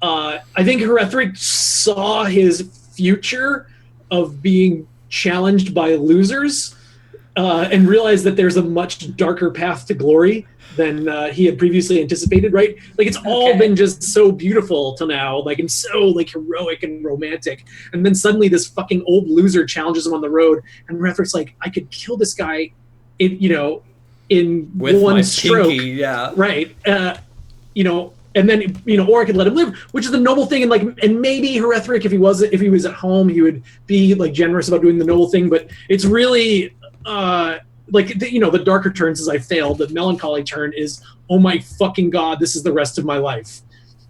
I think Herethric saw his future of being challenged by losers, and realize that there's a much darker path to glory than he had previously anticipated, right? Like it's all been just so beautiful till now, like and so like heroic and romantic. And then suddenly this fucking old loser challenges him on the road, and Rethrick's like, I could kill this guy in with one my stroke. pinky, yeah. Right. And then or I could let him live, which is the noble thing. And maybe Hrethric, if he was at home, he would be like generous about doing the noble thing. But it's really the darker turns as I failed. The melancholy turn is, oh my fucking god, this is the rest of my life.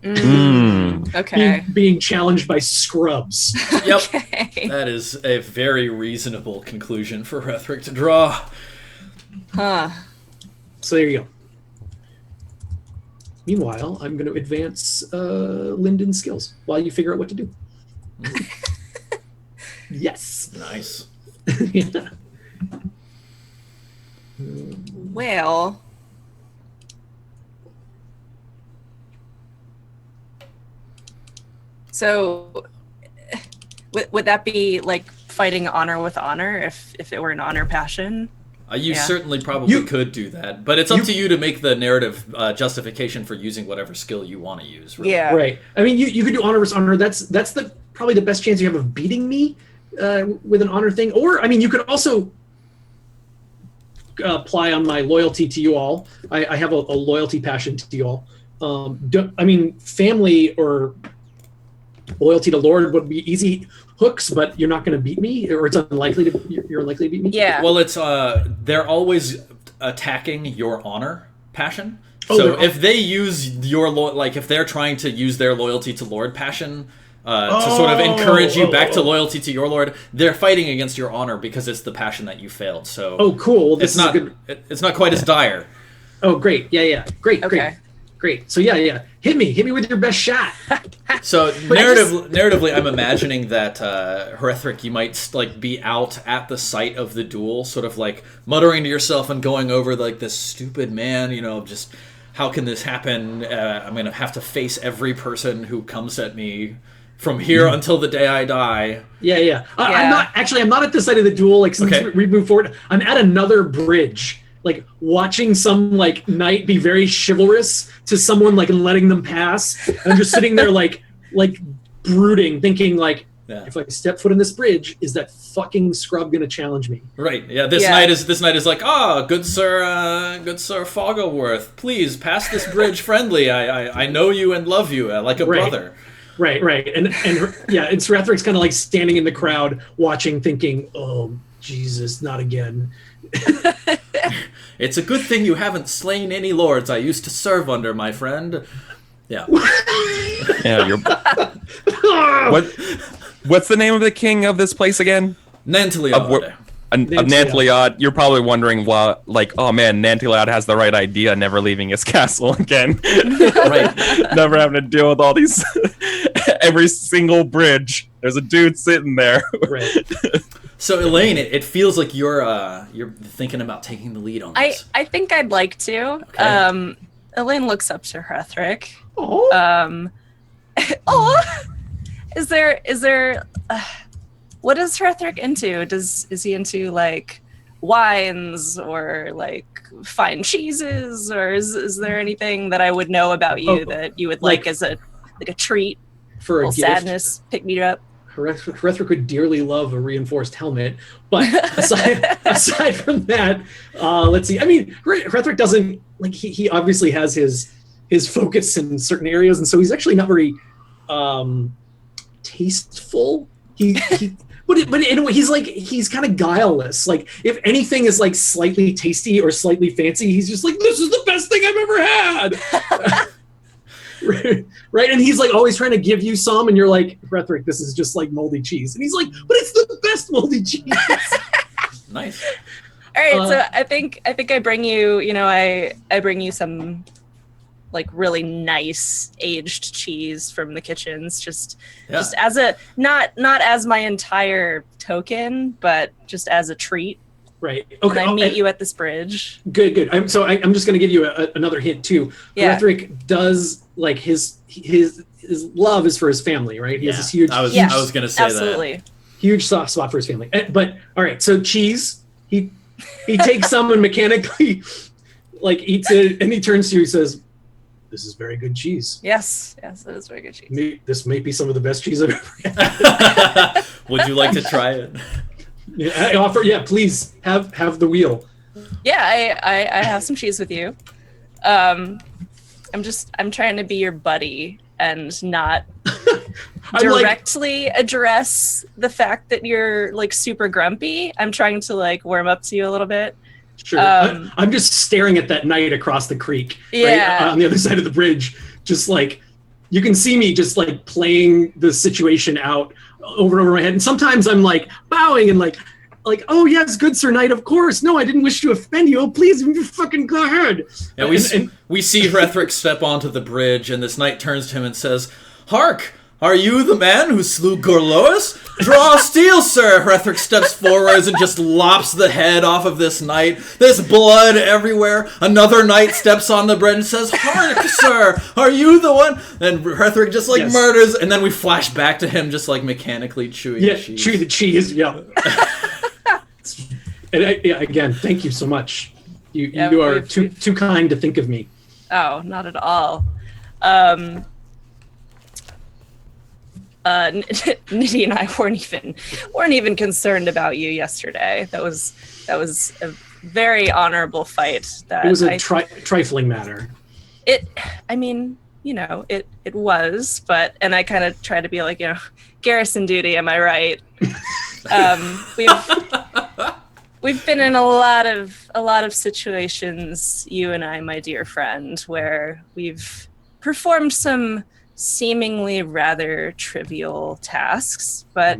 Okay. Being challenged by scrubs. Yep. Okay. That is a very reasonable conclusion for Hrethric to draw. Huh. So there you go. Meanwhile, I'm going to advance Lyndon's skills while you figure out what to do. Yes. Nice. Yeah. Well, so would that be like fighting honor with honor if it were an honor passion? You certainly probably could do that, but it's up to you to make the narrative justification for using whatever skill you want to use. Really. Yeah. Right. I mean, you could do honor versus honor. That's probably the best chance you have of beating me with an honor thing. Or, I mean, you could also apply on my loyalty to you all. I have a loyalty passion to you all. Family or loyalty to Lord would be easy hooks, but you're not going to beat me, or you're unlikely to beat me. Yeah. Well, it's they're always attacking your honor passion. So if they use your if they're trying to use their loyalty to Lord passion to sort of encourage you back to loyalty to your Lord, they're fighting against your honor because it's the passion that you failed. So cool. Well, it's not it's not quite as dire. Oh, great. Yeah. Great. So yeah. Hit me with your best shot. So narratively, I'm imagining that Hrethric, you might be out at the site of the duel, sort of like muttering to yourself and going over like this stupid man, just how can this happen? I'm gonna have to face every person who comes at me from here until the day I die. Yeah. I'm not at the site of the duel. Like since we move forward, I'm at another bridge. Like watching some knight be very chivalrous to someone and letting them pass. And I'm just sitting there like brooding, thinking if I step foot in this bridge, is that fucking scrub gonna challenge me? Right. Yeah. This knight is like, good Sir Foggleworth, please pass this bridge friendly. I know you and love you like a brother. Right. And Hrethrick's kind of standing in the crowd watching, thinking, oh Jesus, not again. It's a good thing you haven't slain any lords I used to serve under, my friend. Yeah. Yeah. What's the name of the king of this place again? Nantiliad. Of Nantiliad. You're probably wondering why, oh man, Nantiliad has the right idea, never leaving his castle again. Right. Never having to deal with all these, every single bridge. There's a dude sitting there. Right. So Elaine, it feels like you're thinking about taking the lead on this. I think I'd like to. Okay. Elaine looks up to Hrethric. Oh. Is there what is Hrethric into? Is he into wines or fine cheeses, or is there anything that I would know about you that you would like as a treat for a gift? Sadness, pick me up. Hrethric would dearly love a reinforced helmet, but aside from that, let's see. I mean, Hrethric doesn't he obviously has his focus in certain areas, and so he's actually not very tasteful. But in a way, he's kind of guileless. If anything is slightly tasty or slightly fancy, he's just this is the best thing I've ever had. Right, and he's always trying to give you some, and you're like, Hrethric, this is just moldy cheese, and he's like, but it's the best moldy cheese. Nice. All right, so I think I bring you, I bring you some really nice aged cheese from the kitchens, just as a not as my entire token, but just as a treat. Right. Okay. And I meet you at this bridge. Good. I'm just going to give you another hint too. Yeah. Hrethric does his love is for his family, right? He has this huge. I was going to say absolutely. that. Huge soft spot for his family. But all right, so cheese. He takes some and mechanically, like, eats it, and he turns to you and says, "This is very good cheese. Yes, it is very good cheese. This may be some of the best cheese I've ever had." Would you like to try it? Yeah, I offer. Yeah, please have the wheel. Yeah, I have some cheese with you. I'm trying to be your buddy and not directly address the fact that you're like super grumpy. I'm trying to like warm up to you a little bit. Sure. I'm just staring at that night across the creek, yeah, right, on the other side of the bridge. Just like, you can see me just like playing the situation out over and over my head. And sometimes I'm like bowing and like, "Oh yes, good Sir Knight, of course. No, I didn't wish to offend you. Oh, please, you fucking go ahead." Yeah, we see Hrethric step onto the bridge, and this knight turns to him and says, "Hark! Are you the man who slew Gorlois? Draw steel, sir!" Hrethric steps forwards and just lops the head off of this knight. There's blood everywhere. Another knight steps on the bridge and says, "Hark, sir! Are you the one?" And Hrethric just like murders, and then we flash back to him just like mechanically chewing the cheese. Chew the cheese, yeah. And again, thank you so much. You are too kind to think of me. Oh, not at all. Niddy and I weren't even concerned about you yesterday. That was a very honorable fight. It was a trifling matter. It was, and I kind of try to be like, garrison duty. Am I right? We've been in a lot of situations, you and I, my dear friend, where we've performed some seemingly rather trivial tasks, but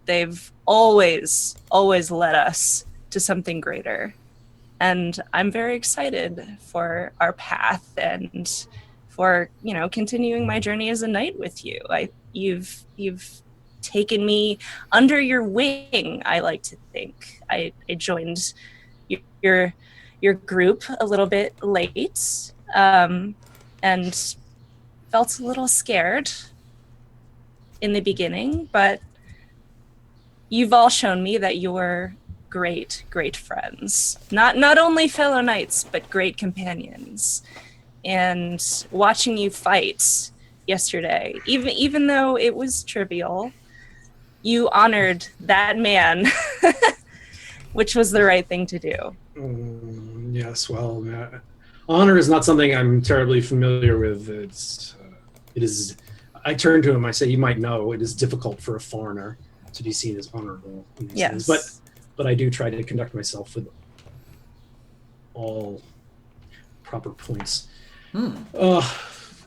they've always led us to something greater. And I'm very excited for our path and for, continuing my journey as a knight with you. You've taken me under your wing, I like to think. I joined your group a little bit late, and felt a little scared in the beginning, but you've all shown me that you're great friends. Not only fellow knights, but great companions. And watching you fight yesterday, even though it was trivial, you honored that man, which was the right thing to do. Yes, well, honor is not something I'm terribly familiar with. It is. I turn to him. I say, "You might know it is difficult for a foreigner to be seen as honorable in these things, but I do try to conduct myself with all proper points."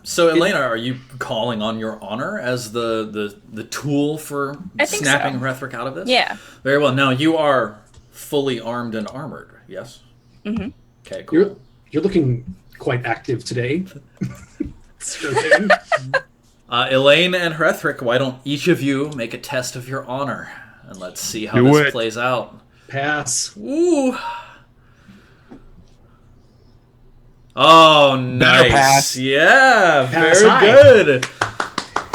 So, Elena, are you calling on your honor as the tool for snapping Hrethric out of this? Yeah. Very well. Now, you are fully armed and armored, yes? Mm-hmm. Okay, cool. You're looking quite active today. Elaine and Hrethric, why don't each of you make a test of your honor? And let's see how this plays out. Pass. Ooh. Oh, nice. Pass. Yeah, Pass very high. good.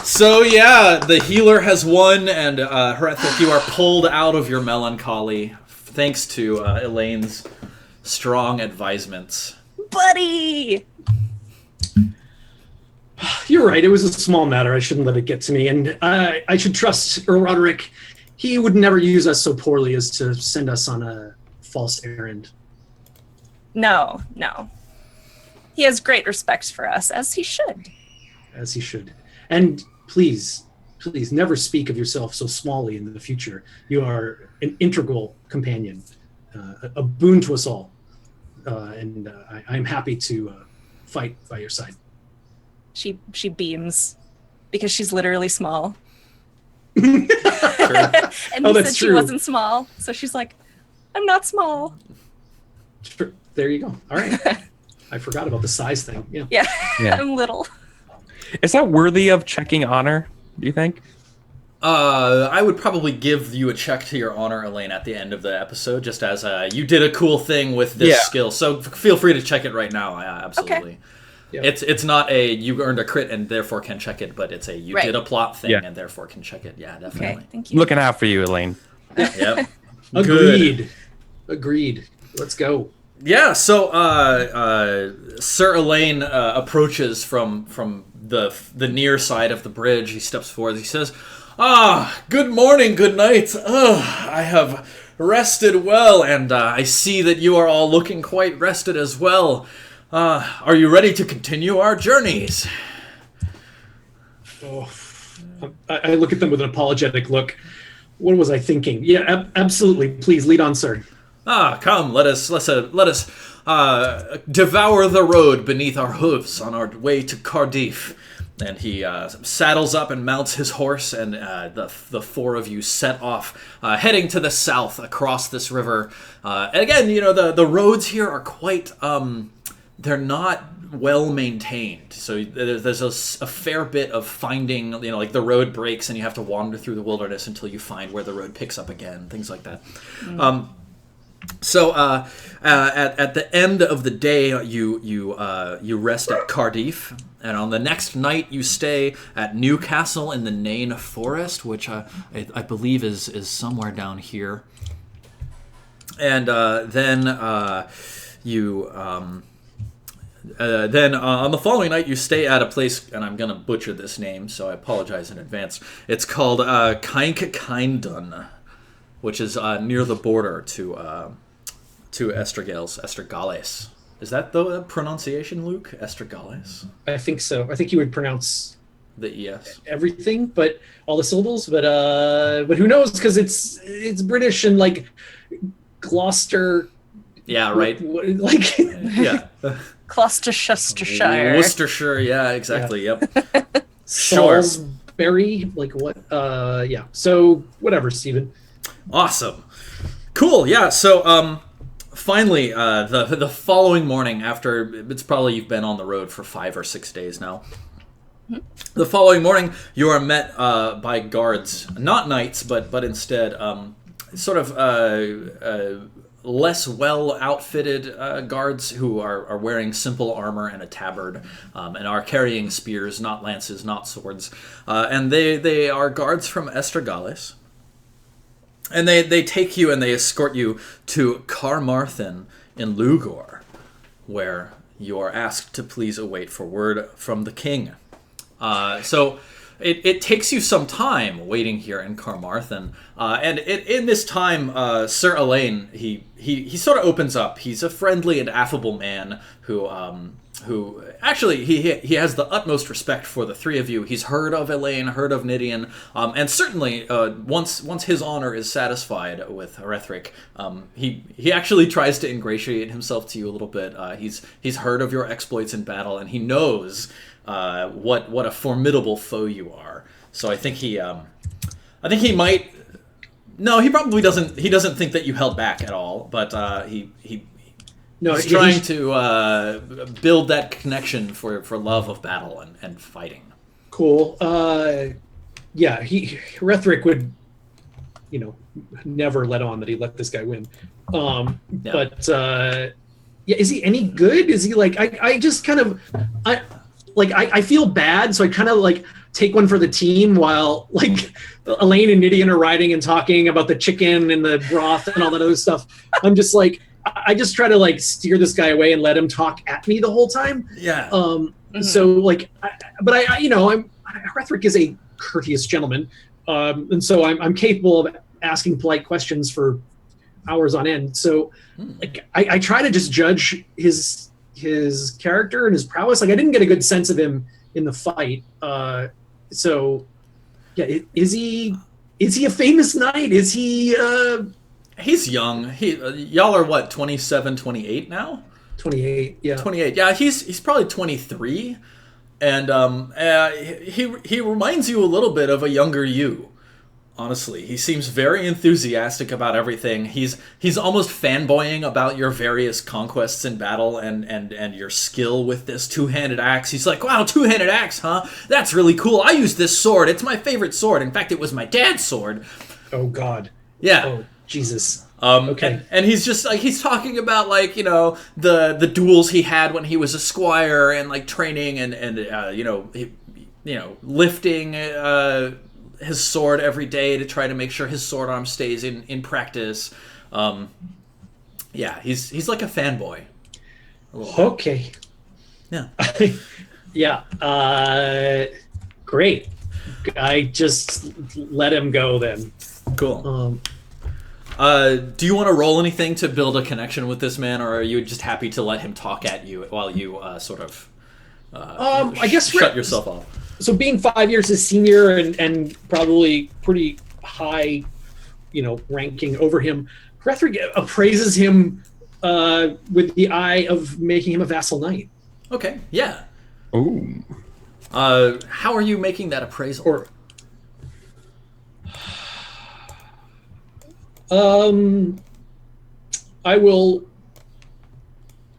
So, yeah, the healer has won, and Hrethric, you are pulled out of your melancholy thanks to Elaine's strong advisements. Buddy! You're right. It was a small matter. I shouldn't let it get to me. And I should trust Earl Roderick. He would never use us so poorly as to send us on a false errand. No. He has great respect for us, as he should. As he should. And please never speak of yourself so smallly in the future. You are an integral companion, a boon to us all. And I'm happy to fight by your side. She beams because she's literally small. Sure. And he said she true. wasn't small, so she's like, "I'm not small." Sure. There you go. All right. I forgot about the size thing. Yeah. Yeah. I'm little. Is that worthy of checking honor, do you think? I would probably give you a check to your honor, Elaine, at the end of the episode, just as you did a cool thing with this skill. So feel free to check it right now. Absolutely. Okay. Yeah. It's not a you earned a crit and therefore can check it, but it's a you did a plot thing and therefore can check it. Yeah, definitely. Okay, thank you. Looking out for you, Elaine. Yep. Agreed. Let's go. Yeah, so Sir Elaine approaches from the near side of the bridge. He steps forward. He says, good morning, good night. I have rested well, and I see that you are all looking quite rested as well. Are you ready to continue our journeys? Oh, I look at them with an apologetic look. What was I thinking? Yeah, absolutely. Please lead on, sir. Come, let us devour the road beneath our hooves on our way to Cardiff. And he saddles up and mounts his horse, and the four of you set off, heading to the south across this river. And again, the roads here are quite, they're not well maintained. So there's a fair bit of finding, like the road breaks and you have to wander through the wilderness until you find where the road picks up again, things like that. So at the end of the day, you rest at Cardiff, and on the next night you stay at Newcastle in the Nain Forest, which I believe is somewhere down here. And then on the following night you stay at a place, and I'm gonna butcher this name, so I apologize in advance. It's called Kindun, which is near the border to Estragales. Is that the pronunciation, Luke? Estragales? I think so. I think you would pronounce the ES. Everything, but all the syllables. But who knows? Because it's British and like Gloucester. Yeah, right. Like yeah. Gloucestershire. Worcestershire. Yeah, exactly. Yeah. Yep. Sure. Salisbury. Like what? Yeah. So whatever, Stephen. Awesome. Cool. Yeah. So finally, the following morning, after it's probably you've been on the road for 5 or 6 days now. The following morning, you are met by guards, not knights, but instead sort of less well outfitted guards who are wearing simple armor and a tabard, and are carrying spears, not lances, not swords, and they are guards from Estragales. And they take you and they escort you to Carmarthen in Lugor, where you are asked to please await for word from the king. So it takes you some time waiting here in Carmarthen. And in this time, Sir Elaine, he sort of opens up. He's a friendly and affable man who actually he has the utmost respect for the three of you. He's heard of Elaine, heard of Nidian, and certainly once his honor is satisfied with Herethric, he actually tries to ingratiate himself to you a little bit. He's heard of your exploits in battle, and he knows what a formidable foe you are. So I think he might. No, he probably doesn't. He doesn't think that you held back at all, but he's trying to build that connection for love of battle and fighting. Cool. Yeah, Herethric would, never let on that he let this guy win. Yeah. But yeah, is he any good? Is he like I just kind of I feel bad, so I kind of like take one for the team while like Elaine and Nidian are riding and talking about the chicken and the broth and all that other stuff. I'm just like, I just try to like steer this guy away and let him talk at me the whole time. Yeah. So like, Herethric is a courteous gentleman, and so I'm capable of asking polite questions for hours on end. So like, I try to just judge his character and his prowess. Like I didn't get a good sense of him in the fight. So yeah, is he a famous knight? Is he? He's young. Y'all are what, 27, 28 now? 28, yeah. 28. Yeah, he's probably 23, and he reminds you a little bit of a younger you. Honestly, he seems very enthusiastic about everything. He's almost fanboying about your various conquests in battle and your skill with this two-handed axe. He's like, "Wow, two-handed axe, huh? That's really cool. I use this sword. It's my favorite sword. In fact, it was my dad's sword." Oh God. Yeah. Oh Jesus. Okay. And he's just like, he's talking about like, the duels he had when he was a squire and like training and lifting his sword every day to try to make sure his sword arm stays in practice. Yeah, he's like a fanboy. A little bit. Okay. Yeah. Yeah. Great. I just let him go then. Cool. Do you want to roll anything to build a connection with this man, or are you just happy to let him talk at you while you sort of I guess shut yourself off? So being 5 years his senior and probably pretty high, ranking over him, Hrethric appraises him with the eye of making him a vassal knight. Okay, yeah. Ooh. How are you making that appraisal? Or I will.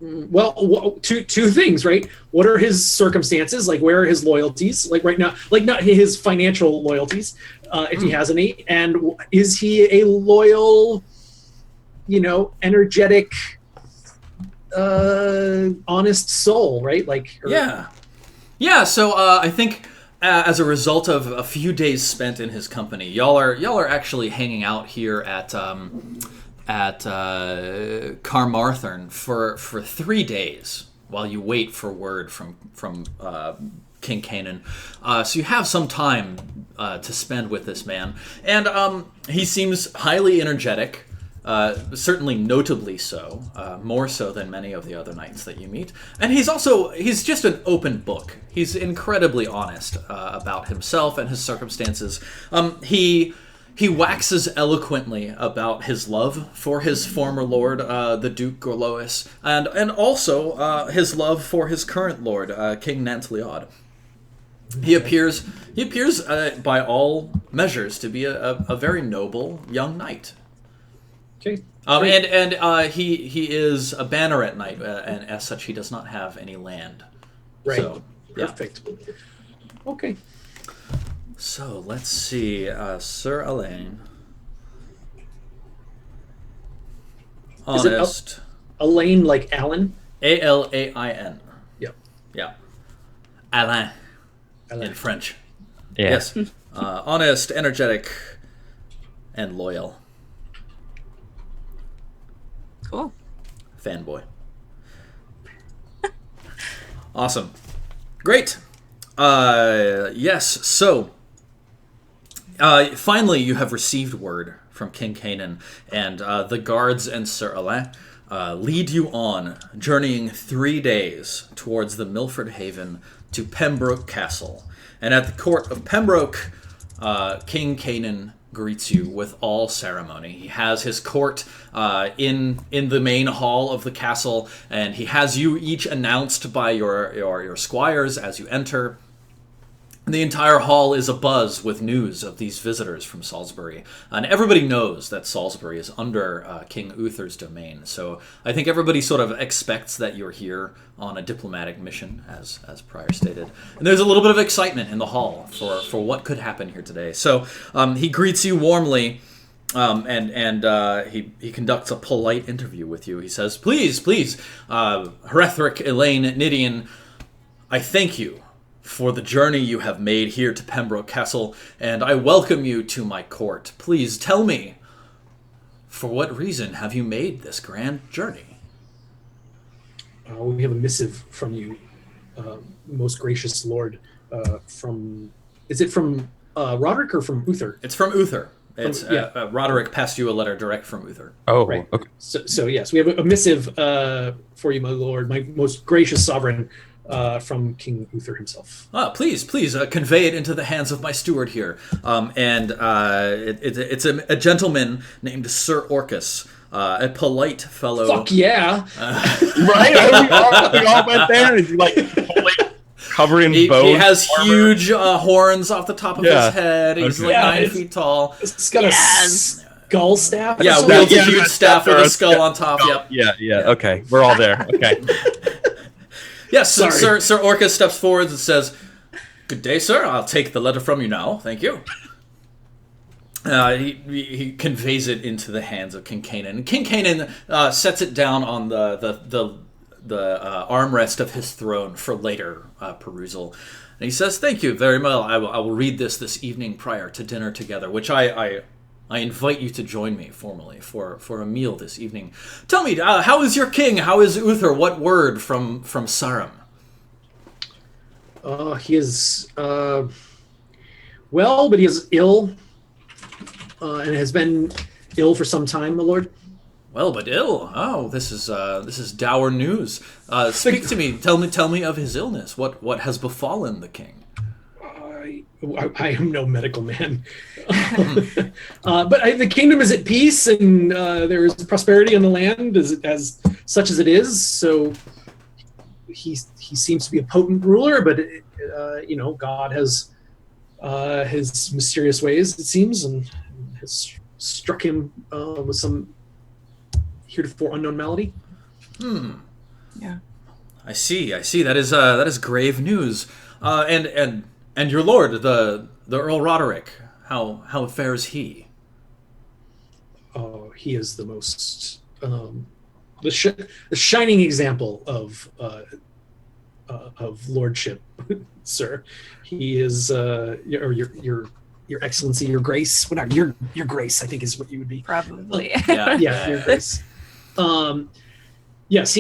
Well, two things, right? What are his circumstances? Like, where are his loyalties? Like right now, like not his financial loyalties, if he has any, and is he a loyal, energetic, honest soul, right? Like, yeah. So I think as a result of a few days spent in his company, y'all are actually hanging out here at Carmarthern for 3 days while you wait for word from King Canaan. So you have some time to spend with this man, and he seems highly energetic. Certainly notably so, more so than many of the other knights that you meet. And he's just an open book. He's incredibly honest about himself and his circumstances. He waxes eloquently about his love for his former lord, the Duke Gorlois, and also his love for his current lord, King Nantleod. He appears by all measures to be a very noble young knight. Okay. And he is a banneret knight, and as such, he does not have any land. Right. So, yeah. Perfect. Okay. So let's see, Sir Alain. Honest. Elaine, like Alan? Alain. Yep. Yeah. Alain. Alain. In French. Yeah. Yes. Honest, energetic, and loyal. Cool. Fanboy. Awesome. Great. Yes, so finally you have received word from King Canaan, and the guards and Sir Alain lead you on, journeying 3 days towards the Milford Haven to Pembroke Castle. And at the court of Pembroke, King Canaan greets you with all ceremony. He has his court in the main hall of the castle, and he has you each announced by your squires as you enter. The entire hall is abuzz with news of these visitors from Salisbury, and everybody knows that Salisbury is under King Uther's domain. So I think everybody sort of expects that you're here on a diplomatic mission, as prior stated. And there's a little bit of excitement in the hall for what could happen here today. So he greets you warmly, and he conducts a polite interview with you. He says, "Please, Hrethric, Elaine, Nidian, I thank you for the journey you have made here to Pembroke Castle, and I welcome you to my court. Please tell me, for what reason have you made this grand journey?" We have a missive from you, most gracious lord. Is it from Roderick or from Uther? It's from Uther. It's yeah. Roderick passed you a letter direct from Uther. Oh, Right. okay. So yes, we have a missive for you, my lord, my most gracious sovereign, from King Uther himself. Please, convey it into the hands of my steward here. It's a gentleman named Sir Orcus, a polite fellow. Fuck yeah! Right? We all went there, and he's like fully covering bones. He has armor. huge horns off the top of his head. He's Okay. like Yeah, 9 feet tall. It's got a skull staff. Yeah, So wields a yeah, huge yeah, staff with yeah, a skull on top. Yep. Yeah. Okay, we're all there. Okay. Yes, so Sorry. Sir Orcus steps forward and says, "Good day, sir. I'll take the letter from you now. Thank you." He conveys it into the hands of King Canaan. And King Canaan sets it down on the armrest of his throne for later perusal. And he says, "Thank you very much. I will read this evening prior to dinner together," which I I invite you to join me formally for a meal this evening. Tell me, how is your king? How is Uther? What word from Sarum? He is well, but he is ill, and has been ill for some time, my lord. Well, but ill. Oh, this is dour news. Speak to me. Tell me of his illness. What has befallen the king? I am no medical man, but the kingdom is at peace, and there is prosperity in the land as such as it is. So he seems to be a potent ruler, but God has his mysterious ways, it seems, and has struck him with some heretofore unknown malady. Yeah. I see. That is grave news. And your lord, the Earl Roderick, how fares he? Oh, he is the most the shining example of lordship, sir. He is your excellency, your grace, whatever your grace, I think is what you would be. Probably. Yeah, your grace. Yes,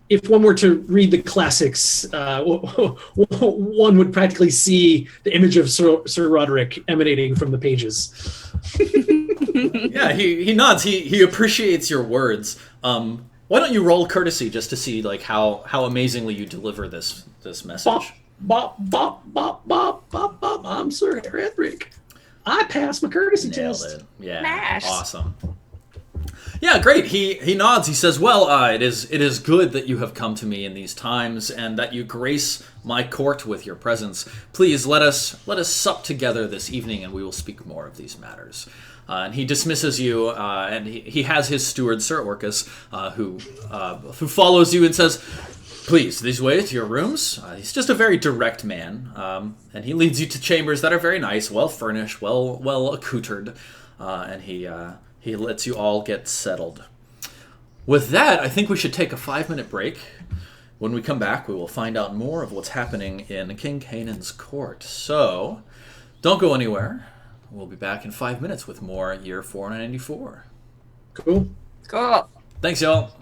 if one were to read the classics, one would practically see the image of Sir Roderick emanating from the pages. Yeah, he nods. He appreciates your words. Why don't you roll courtesy just to see like how amazingly you deliver this message? Bop, bop, bop, bop, bop, bop. I'm Sir Roderick. I passed my courtesy test. Nailed it. Yeah, Nice. Awesome. Yeah, great. He nods. He says, "Well, it is good that you have come to me in these times, and that you grace my court with your presence. Please let us sup together this evening, and we will speak more of these matters." And he dismisses you, and he has his steward, Sir Orcus, who follows you and says, "Please, this way to your rooms." He's just a very direct man, and he leads you to chambers that are very nice, well furnished, well accoutered, and he lets you all get settled. With that, I think we should take a 5-minute break. When we come back, we will find out more of what's happening in King Canaan's court. So, don't go anywhere. We'll be back in 5 minutes with more Year 494. Cool. Cool. Thanks, y'all.